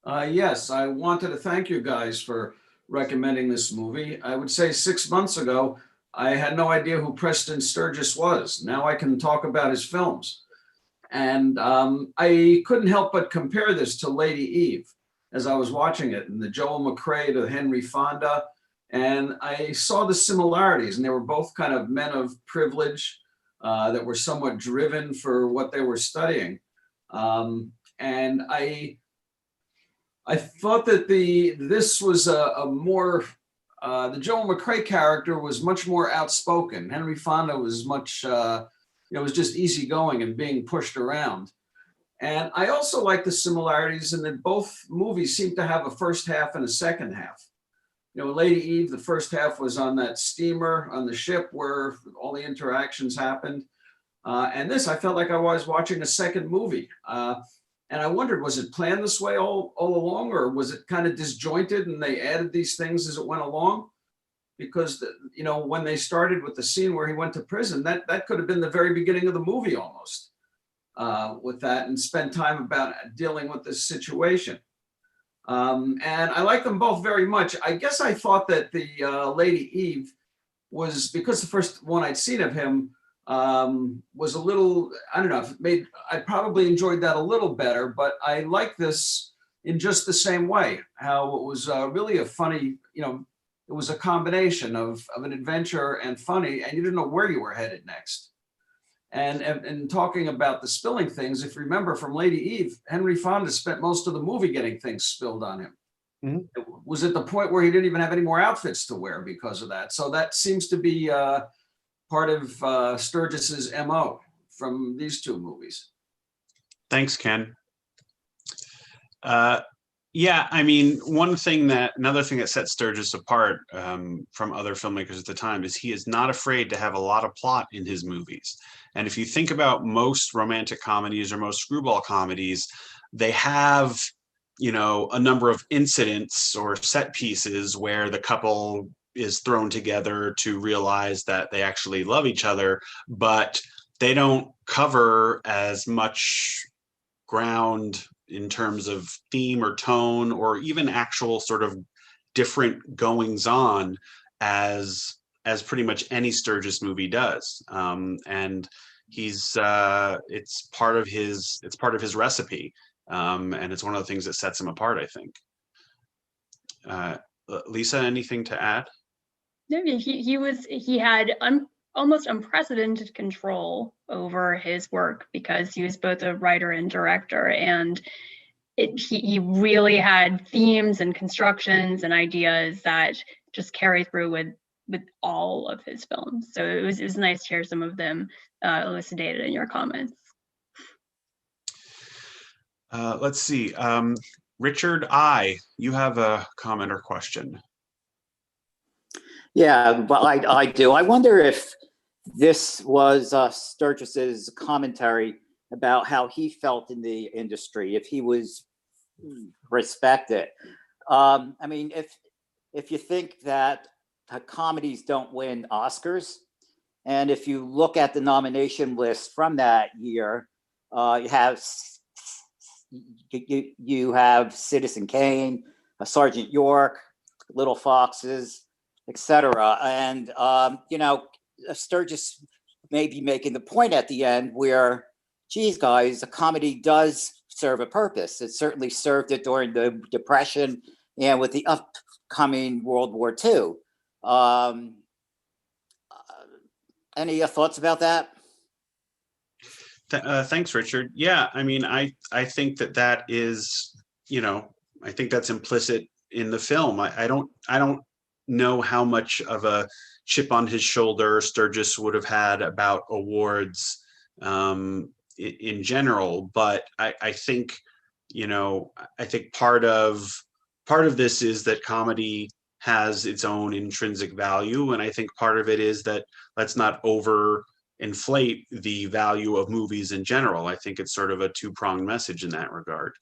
Yes, I wanted to thank you guys for recommending this movie. I would say 6 months ago, I had no idea who Preston Sturges was. Now I can talk about his films. And I couldn't help but compare this to Lady Eve as I was watching it, and the Joel McCrea to Henry Fonda. And I saw the similarities, and they were both kind of men of privilege that were somewhat driven for what they were studying. And I thought that this was a more, the Joel McCrea character was much more outspoken. Henry Fonda was much, it was just easygoing and being pushed around. And I also like the similarities in that both movies seem to have a first half and a second half. You know, Lady Eve, the first half was on that steamer on the ship where all the interactions happened. And this, I felt like I was watching a second movie. And I wondered, was it planned this way all along, or was it kind of disjointed and they added these things as it went along? Because, you know, when they started with the scene where he went to prison, that could have been the very beginning of the movie almost, with that, and spend time about dealing with this situation. And I like them both very much. I guess I thought that the Lady Eve was, because the first one I'd seen of him was a little, I don't know, I probably enjoyed that a little better, but I like this in just the same way, how it was really a funny, you know, it was a combination of an adventure and funny, and you didn't know where you were headed next. And talking about the spilling things, if you remember from Lady Eve, Henry Fonda spent most of the movie getting things spilled on him. Mm-hmm. It was at the point where he didn't even have any more outfits to wear because of that. So that seems to be part of Sturgis's MO from these two movies. Thanks, Ken. Yeah, I mean, another thing that sets Sturges apart from other filmmakers at the time is he is not afraid to have a lot of plot in his movies. And if you think about most romantic comedies or most screwball comedies, they have, you know, a number of incidents or set pieces where the couple is thrown together to realize that they actually love each other, but they don't cover as much ground in terms of theme or tone or even actual sort of different goings on as as pretty much any Sturgis movie does. And he's it's part of his recipe. And it's one of the things that sets him apart, I think. Lisa, anything to add? No, he had almost unprecedented control over his work because he was both a writer and director, and he really had themes and constructions and ideas that just carry through with all of his films. So it was nice to hear some of them elucidated in your comments. Let's see. Richard, you have a comment or question. Yeah, well, I do. I wonder if this was Sturgis's commentary about how he felt in the industry, if he was respected. I mean, if you think that comedies don't win Oscars, and if you look at the nomination list from that year, you have Citizen Kane, Sergeant York, Little Foxes, etc. And you know, Sturgis may be making the point at the end where, geez, guys, a comedy does serve a purpose. It certainly served it during the Depression and with the upcoming World War II. Any thoughts about that? Thanks, Richard. Yeah, I mean, I think that is, you know, I think that's implicit in the film. I don't know how much of a chip on his shoulder Sturgis would have had about awards in general, but I think, you know, I think part of this is that comedy has its own intrinsic value, and I think part of it is that let's not overinflate the value of movies in general. I think it's sort of a two-pronged message in that regard.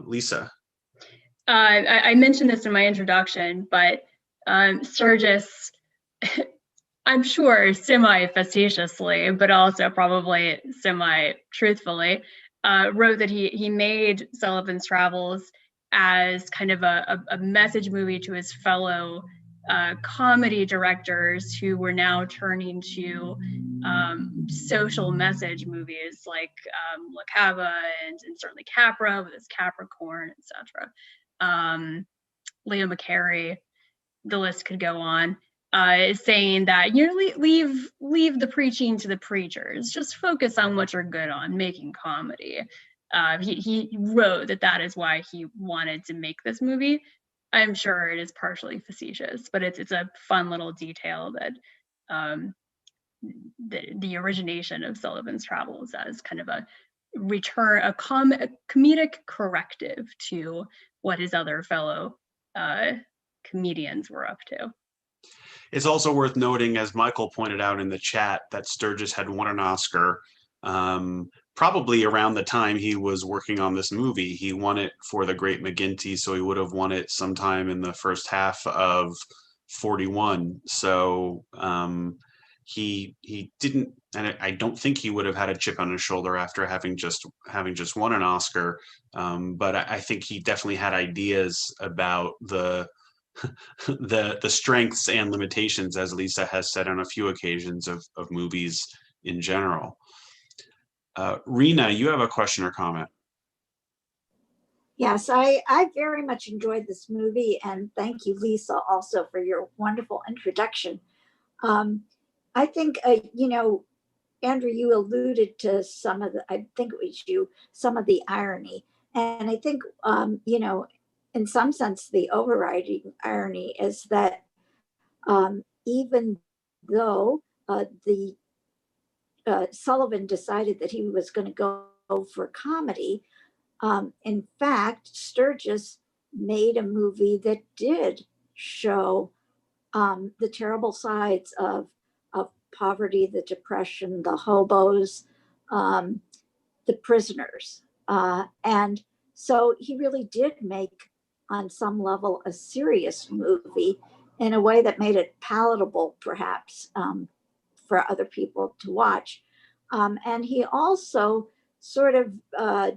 Lisa. I mentioned this in my introduction, but Sturgis, I'm sure semi-facetiously, but also probably semi-truthfully, wrote that he made Sullivan's Travels as kind of a message movie to his fellow comedy directors who were now turning to social message movies like La Cava and certainly Capra with his Capricorn, etc. Leo McCarey, the list could go on, is saying that, you know, leave the preaching to the preachers, just focus on what you're good on, making comedy. He wrote that is why he wanted to make this movie. I'm sure it is partially facetious, but it's a fun little detail that the origination of Sullivan's Travels as kind of a comedic corrective to what his other fellow comedians were up to. It's also worth noting, as Michael pointed out in the chat, that Sturgis had won an Oscar probably around the time he was working on this movie. He won it for The Great McGinty, so he would have won it sometime in the first half of 41. So he didn't, and I don't think he would have had a chip on his shoulder after having just won an Oscar. But I think he definitely had ideas about the strengths and limitations, as Lisa has said on a few occasions, of movies in general. Rena, you have a question or comment? Yes, I very much enjoyed this movie, and thank you, Lisa, also for your wonderful introduction. I think, you know, Andrew, you alluded to some of the irony. And I think, you know, in some sense, the overriding irony is that even though Sullivan decided that he was going to go for comedy, in fact, Sturgis made a movie that did show the terrible sides of poverty, the Depression, the hobos, the prisoners. And so he really did make, on some level, a serious movie in a way that made it palatable, perhaps, for other people to watch. And he also sort of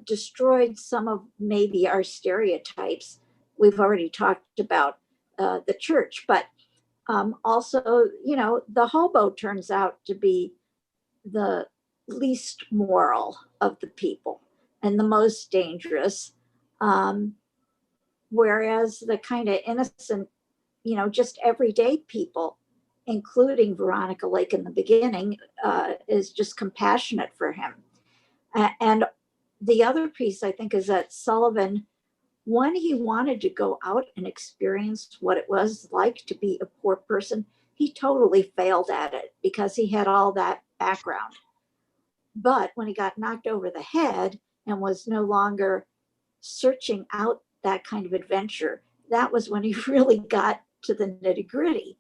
destroyed some of maybe our stereotypes. We've already talked about the church, but Also, you know, the hobo turns out to be the least moral of the people and the most dangerous. Um, Whereas the kind of innocent, you know, just everyday people, including Veronica Lake in the beginning, is just compassionate for him. And the other piece, I think, is that Sullivan, when he wanted to go out and experience what it was like to be a poor person, he totally failed at it because he had all that background. But when he got knocked over the head and was no longer searching out that kind of adventure, that was when he really got to the nitty gritty,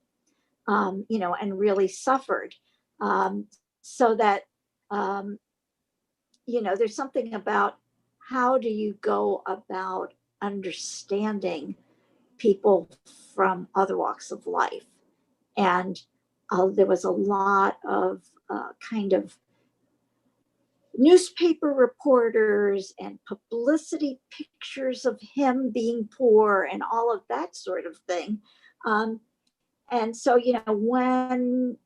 you know, and really suffered. So that, you know, there's something about how do you go about understanding people from other walks of life. And there was a lot of kind of newspaper reporters and publicity pictures of him being poor and all of that sort of thing. And so, you know, when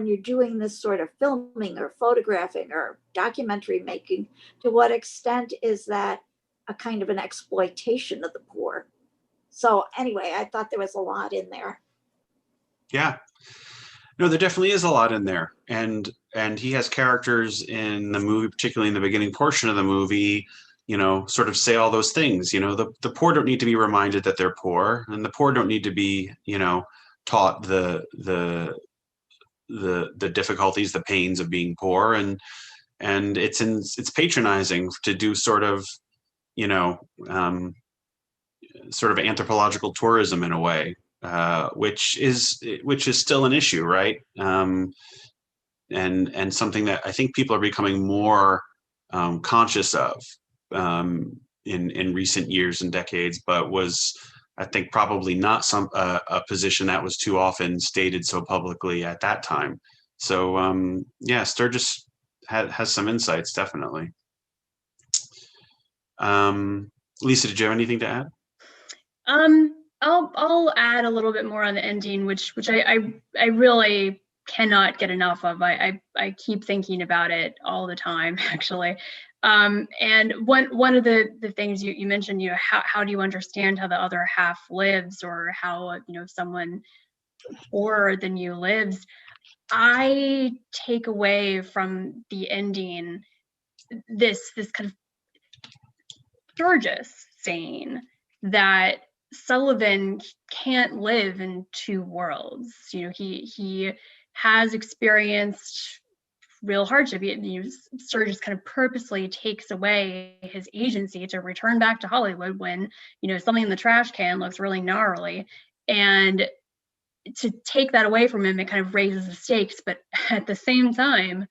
you're doing this sort of filming or photographing or documentary making, to what extent is that a kind of an exploitation of the poor? So anyway, I thought there was a lot in there. Yeah. No, there definitely is a lot in there. And he has characters in the movie, particularly in the beginning portion of the movie, you know, sort of say all those things. You know, the poor don't need to be reminded that they're poor, and the poor don't need to be, you know, taught the difficulties, the pains of being poor. And it's patronizing to do sort of, you know, sort of anthropological tourism in a way, which is still an issue, right? And something that I think people are becoming more conscious of in recent years and decades, but was, I think, probably not a position that was too often stated so publicly at that time. So yeah, Sturgis has some insights, definitely. Lisa, did you have anything to add? I'll add a little bit more on the ending, which I really cannot get enough of. I keep thinking about it all the time, actually. And one of the things you mentioned, you know, how do you understand how the other half lives, or how, you know, someone poorer than you lives? I take away from the ending this kind of Sturgis saying that Sullivan can't live in two worlds. You know, he has experienced real hardship. You know, Sturgis kind of purposely takes away his agency to return back to Hollywood when, you know, something in the trash can looks really gnarly, and to take that away from him, it kind of raises the stakes. But at the same time,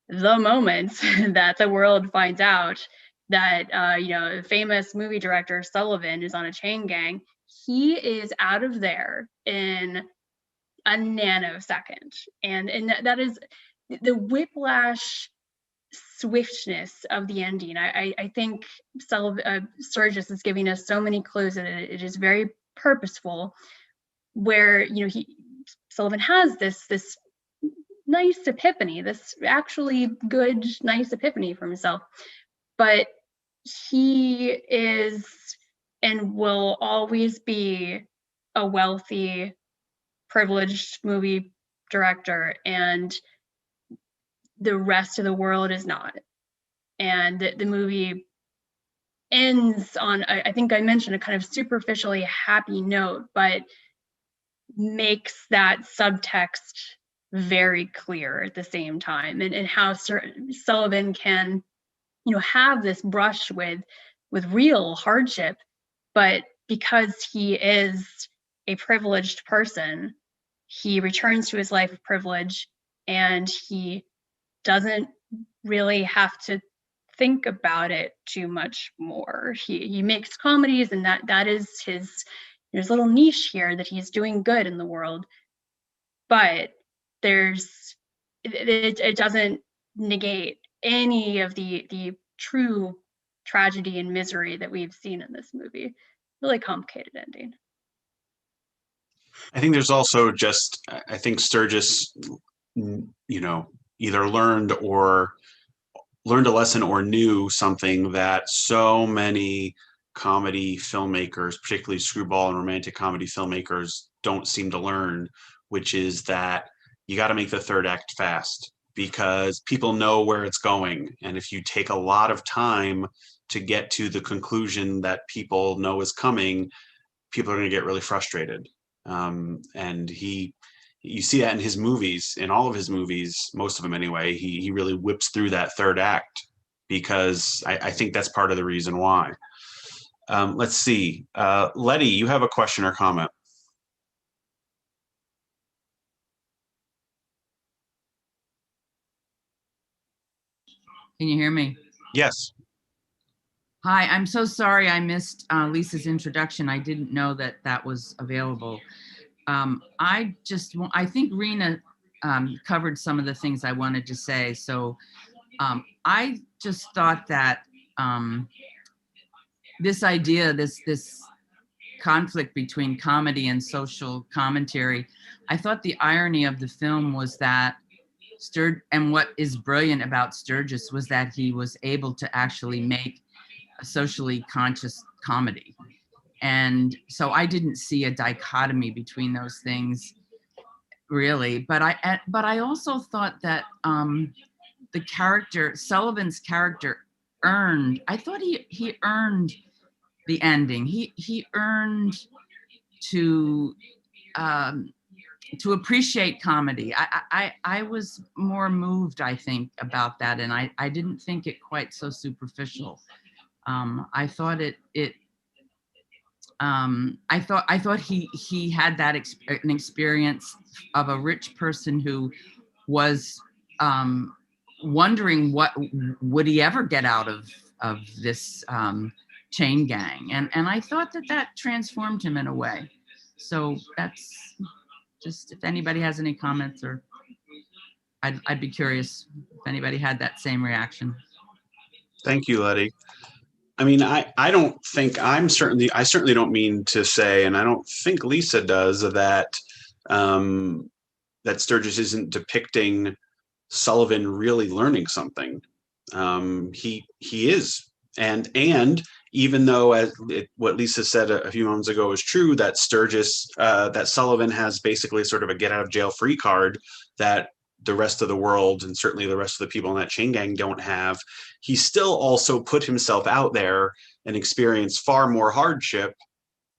the moment that the world finds out that you know, famous movie director Sullivan is on a chain gang, he is out of there in a nanosecond. And that is the whiplash swiftness of the ending. I think Sturgis is giving us so many clues that it is very purposeful, where, you know, Sullivan has this nice epiphany, this actually good, nice epiphany for himself. But he is and will always be a wealthy, privileged movie director, and the rest of the world is not. And the movie ends on, I think I mentioned, a kind of superficially happy note, but makes that subtext very clear at the same time, and how Sullivan can, you know, have this brush with real hardship, but because he is a privileged person, he returns to his life of privilege, and he doesn't really have to think about it too much more. He makes comedies, and that is his little niche here, that he's doing good in the world. But it doesn't negate any of the true tragedy and misery that we've seen in this movie. Really complicated ending. I think there's also just, I think Sturgis, either learned a lesson or knew something that so many comedy filmmakers, particularly screwball and romantic comedy filmmakers, don't seem to learn, which is that you got to make the third act fast because people know where it's going. And if you take a lot of time to get to the conclusion that people know is coming, people are going to get really frustrated. And you see that in his movies, in all of his movies, most of them anyway, he really whips through that third act because I think that's part of the reason why. Let's see. Letty, you have a question or comment? Can you hear me? Yes. Hi, I'm so sorry I missed Lisa's introduction. I didn't know that that was available. I think Rena covered some of the things I wanted to say. So I just thought that this idea, this conflict between comedy and social commentary, I thought the irony of the film was that and what is brilliant about Sturgis was that he was able to actually make a socially conscious comedy. And so I didn't see a dichotomy between those things really, but I also thought that the character, Sullivan's character, I thought he earned the ending. He earned to appreciate comedy. I was more moved, I think, about that, and I didn't think it quite so superficial. I thought I thought he had that an experience of a rich person who was wondering what would he ever get out of this chain gang, and I thought that transformed him in a way. So that's just, if anybody has any comments, or I'd be curious if anybody had that same reaction. Thank you, Letty. I mean, I don't think I certainly don't mean to say, and I don't think Lisa does, that that Sturgis isn't depicting Sullivan really learning something. He is, and even though what Lisa said a few moments ago is true, that that Sullivan has basically sort of a get out of jail free card that the rest of the world, and certainly the rest of the people in that chain gang, don't have. He still also put himself out there and experienced far more hardship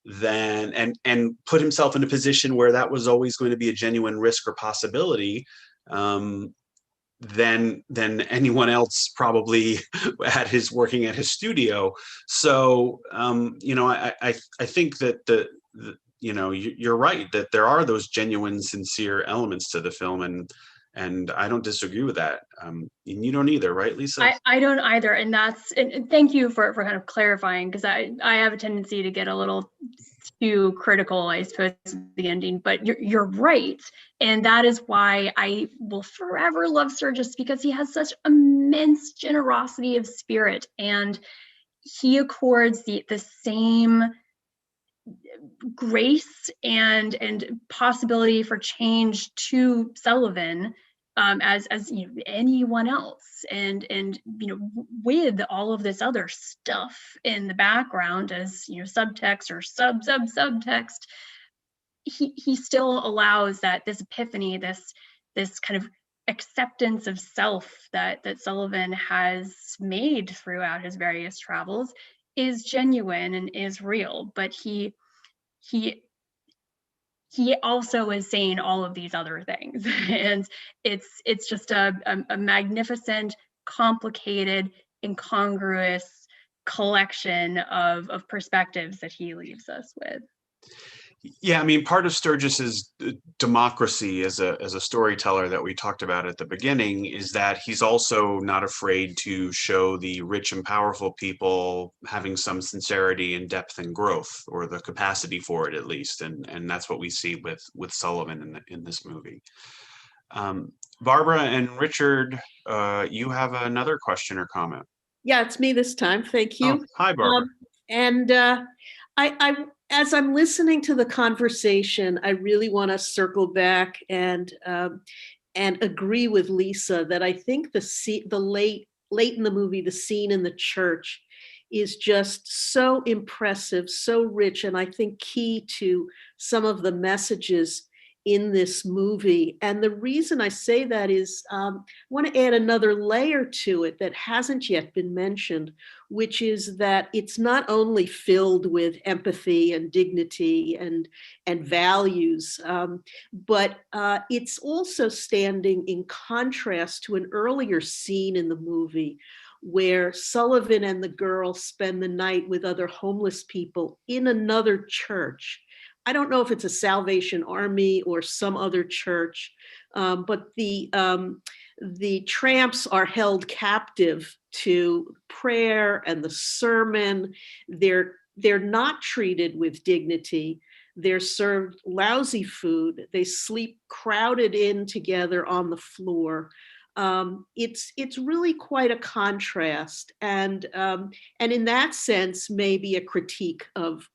than, and put himself in a position where that was always going to be a genuine risk or possibility, than anyone else probably working at his studio. So I think that you're right that there are those genuine, sincere elements to the film, and I don't disagree with that. And you don't either, right, Lisa? I don't either, and thank you for kind of clarifying, because I have a tendency to get a little too critical, I suppose, of the ending. But you're right, and that is why I will forever love Sturgis, because he has such immense generosity of spirit, and he accords the same grace and possibility for change to Sullivan as anyone else, and with all of this other stuff in the background as subtext or subtext, he still allows this epiphany, this kind of acceptance of self that Sullivan has made throughout his various travels is genuine and is real, but he also is saying all of these other things, and it's just a magnificent, complicated, incongruous collection of perspectives that he leaves us with. Yeah, I mean, part of Sturgis's democracy as a storyteller that we talked about at the beginning is that he's also not afraid to show the rich and powerful people having some sincerity and depth and growth, or the capacity for it at least, and that's what we see with Sullivan in this movie. Barbara and Richard, you have another question or comment? Yeah, it's me this time. Thank you. Oh, hi, Barbara. as I'm listening to the conversation, I really want to circle back and agree with Lisa that I think the late in the movie, the scene in the church is just so impressive, so rich, and I think key to some of the messages in this movie. And the reason I say that is I want to add another layer to it that hasn't yet been mentioned, which is that it's not only filled with empathy and dignity and values, but it's also standing in contrast to an earlier scene in the movie where Sullivan and the girl spend the night with other homeless people in another church. I don't know if it's a Salvation Army or some other church, but the tramps are held captive to prayer and the sermon. They're not treated with dignity. They're served lousy food. They sleep crowded in together on the floor. It's really quite a contrast, and in that sense, maybe a critique of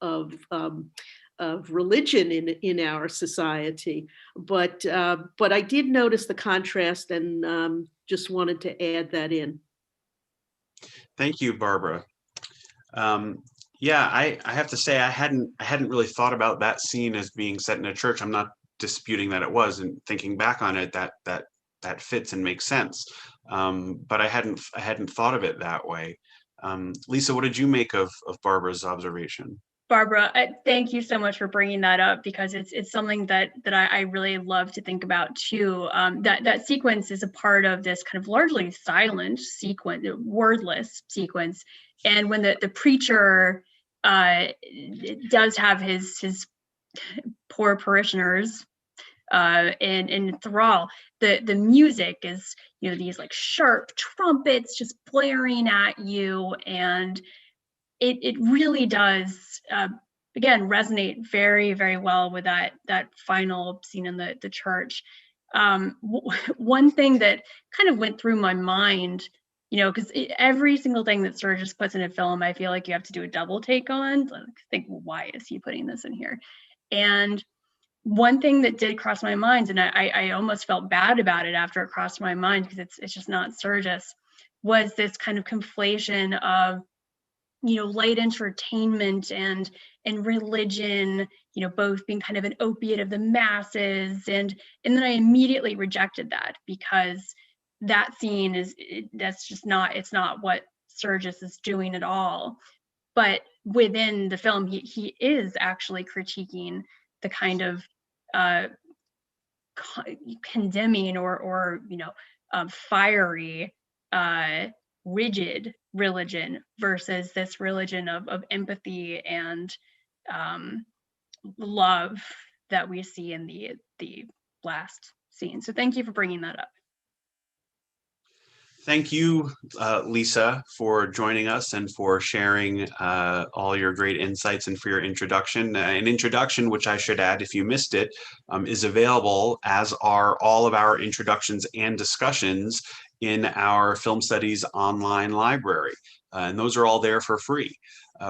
religion in our society. But I did notice the contrast, and just wanted to add that in. Thank you, Barbara. Yeah, I have to say I hadn't really thought about that scene as being set in a church. I'm not disputing that it was, and thinking back on it, that fits and makes sense. But I hadn't thought of it that way. Lisa, what did you make of Barbara's observation? Barbara, thank you so much for bringing that up, because it's something that I really love to think about too. That sequence is a part of this kind of largely silent sequence, wordless sequence. And when the preacher does have his poor parishioners in thrall, the music is, these like sharp trumpets just blaring at you, and it really does again resonate very, very well with that final scene in the church. One thing that kind of went through my mind, because every single thing that Sturges puts in a film, I feel like you have to do a double take on. Like, think, why is he putting this in here? And one thing that did cross my mind, and I almost felt bad about it after it crossed my mind, because it's just not Sturges, was this kind of conflation of light entertainment and religion, both being kind of an opiate of the masses, and then I immediately rejected that, because that scene it's not what Sturges is doing at all. But within the film, he is actually critiquing the kind of condemning or fiery, rigid religion versus this religion of empathy and love that we see in the last scene. So thank you for bringing that up. Thank you, Lisa, for joining us and for sharing all your great insights, and for your introduction. An introduction, which I should add, if you missed it, is available, as are all of our introductions and discussions, in our Film Studies online library. And those are all there for free.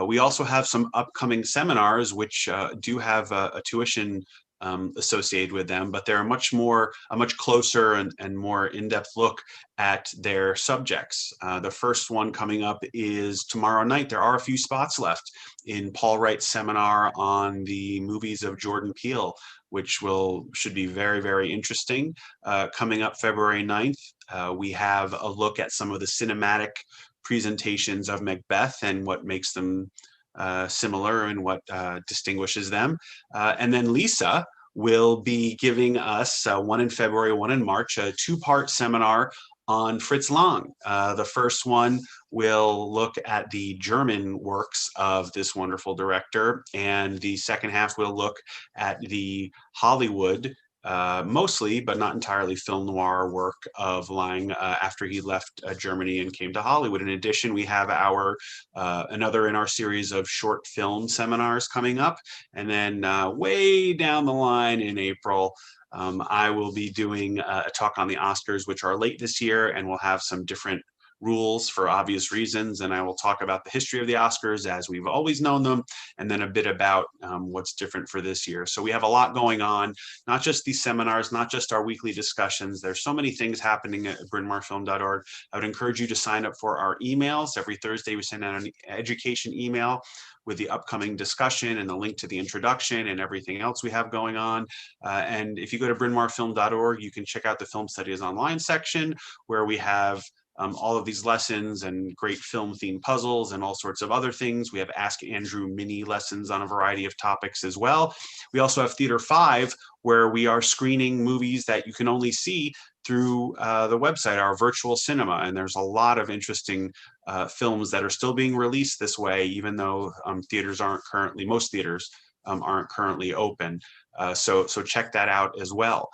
We also have some upcoming seminars, which do have a tuition associated with them, but they're a much closer and more in-depth look at their subjects. The first one coming up is tomorrow night. There are a few spots left in Paul Wright's seminar on the movies of Jordan Peele, which should be very, very interesting. Coming up February 9th, we have a look at some of the cinematic presentations of Macbeth and what makes them similar and what distinguishes them. And then Lisa will be giving us one in February, one in March, a two-part seminar on Fritz Lang. The first one will look at the German works of this wonderful director, and the second half will look at the Hollywood, mostly, but not entirely, film noir work of Lang after he left Germany and came to Hollywood. In addition, we have another in our series of short film seminars coming up. And then way down the line in April, I will be doing a talk on the Oscars, which are late this year, and we'll have some different rules for obvious reasons, and I will talk about the history of the Oscars as we've always known them, and then a bit about what's different for this year. So we have a lot going on, not just these seminars, not just our weekly discussions. There's so many things happening at brynmarfilm.org. I would encourage you to sign up for our emails. Every Thursday we send out an education email with the upcoming discussion and the link to the introduction and everything else we have going on. And if you go to brynmarfilm.org, you can check out the Film Studies Online section, where we have all of these lessons and great film themed puzzles and all sorts of other things. We have Ask Andrew mini lessons on a variety of topics as well. We also have Theater 5, where we are screening movies that you can only see through the website, our virtual cinema. And there's a lot of interesting films that are still being released this way, even though theaters aren't currently, most theaters aren't currently open. So check that out as well.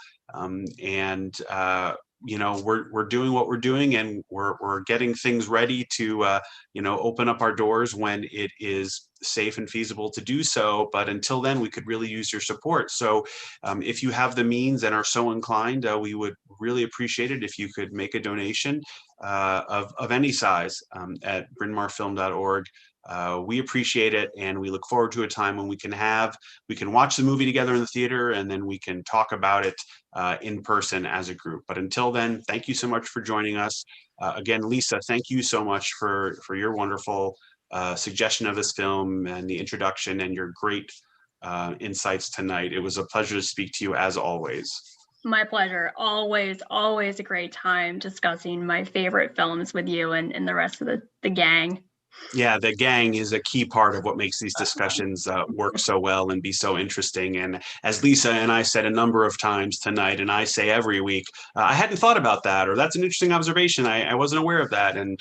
You know, we're doing what we're doing, and we're getting things ready to you know, open up our doors when it is safe and feasible to do so. But until then, we could really use your support. So if you have the means and are so inclined, we would really appreciate it if you could make a donation of any size at brynmarfilm.org. We appreciate it, and we look forward to a time when we can watch the movie together in the theater, and then we can talk about it in person as a group. But until then, thank you so much for joining us. Again, Lisa, thank you so much for your wonderful suggestion of this film and the introduction and your great insights tonight. It was a pleasure to speak to you as always. My pleasure. Always, always a great time discussing my favorite films with you and the rest of the gang. Yeah, the gang is a key part of what makes these discussions work so well and be so interesting. And as Lisa and I said a number of times tonight, and I say every week, I hadn't thought about that, or that's an interesting observation. I wasn't aware of that, and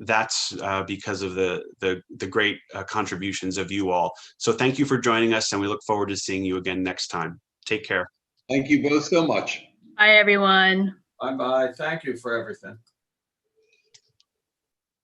that's because of the great contributions of you all. So thank you for joining us, and we look forward to seeing you again next time. Take care. Thank you both so much. Bye, everyone. Bye-bye. Thank you for everything.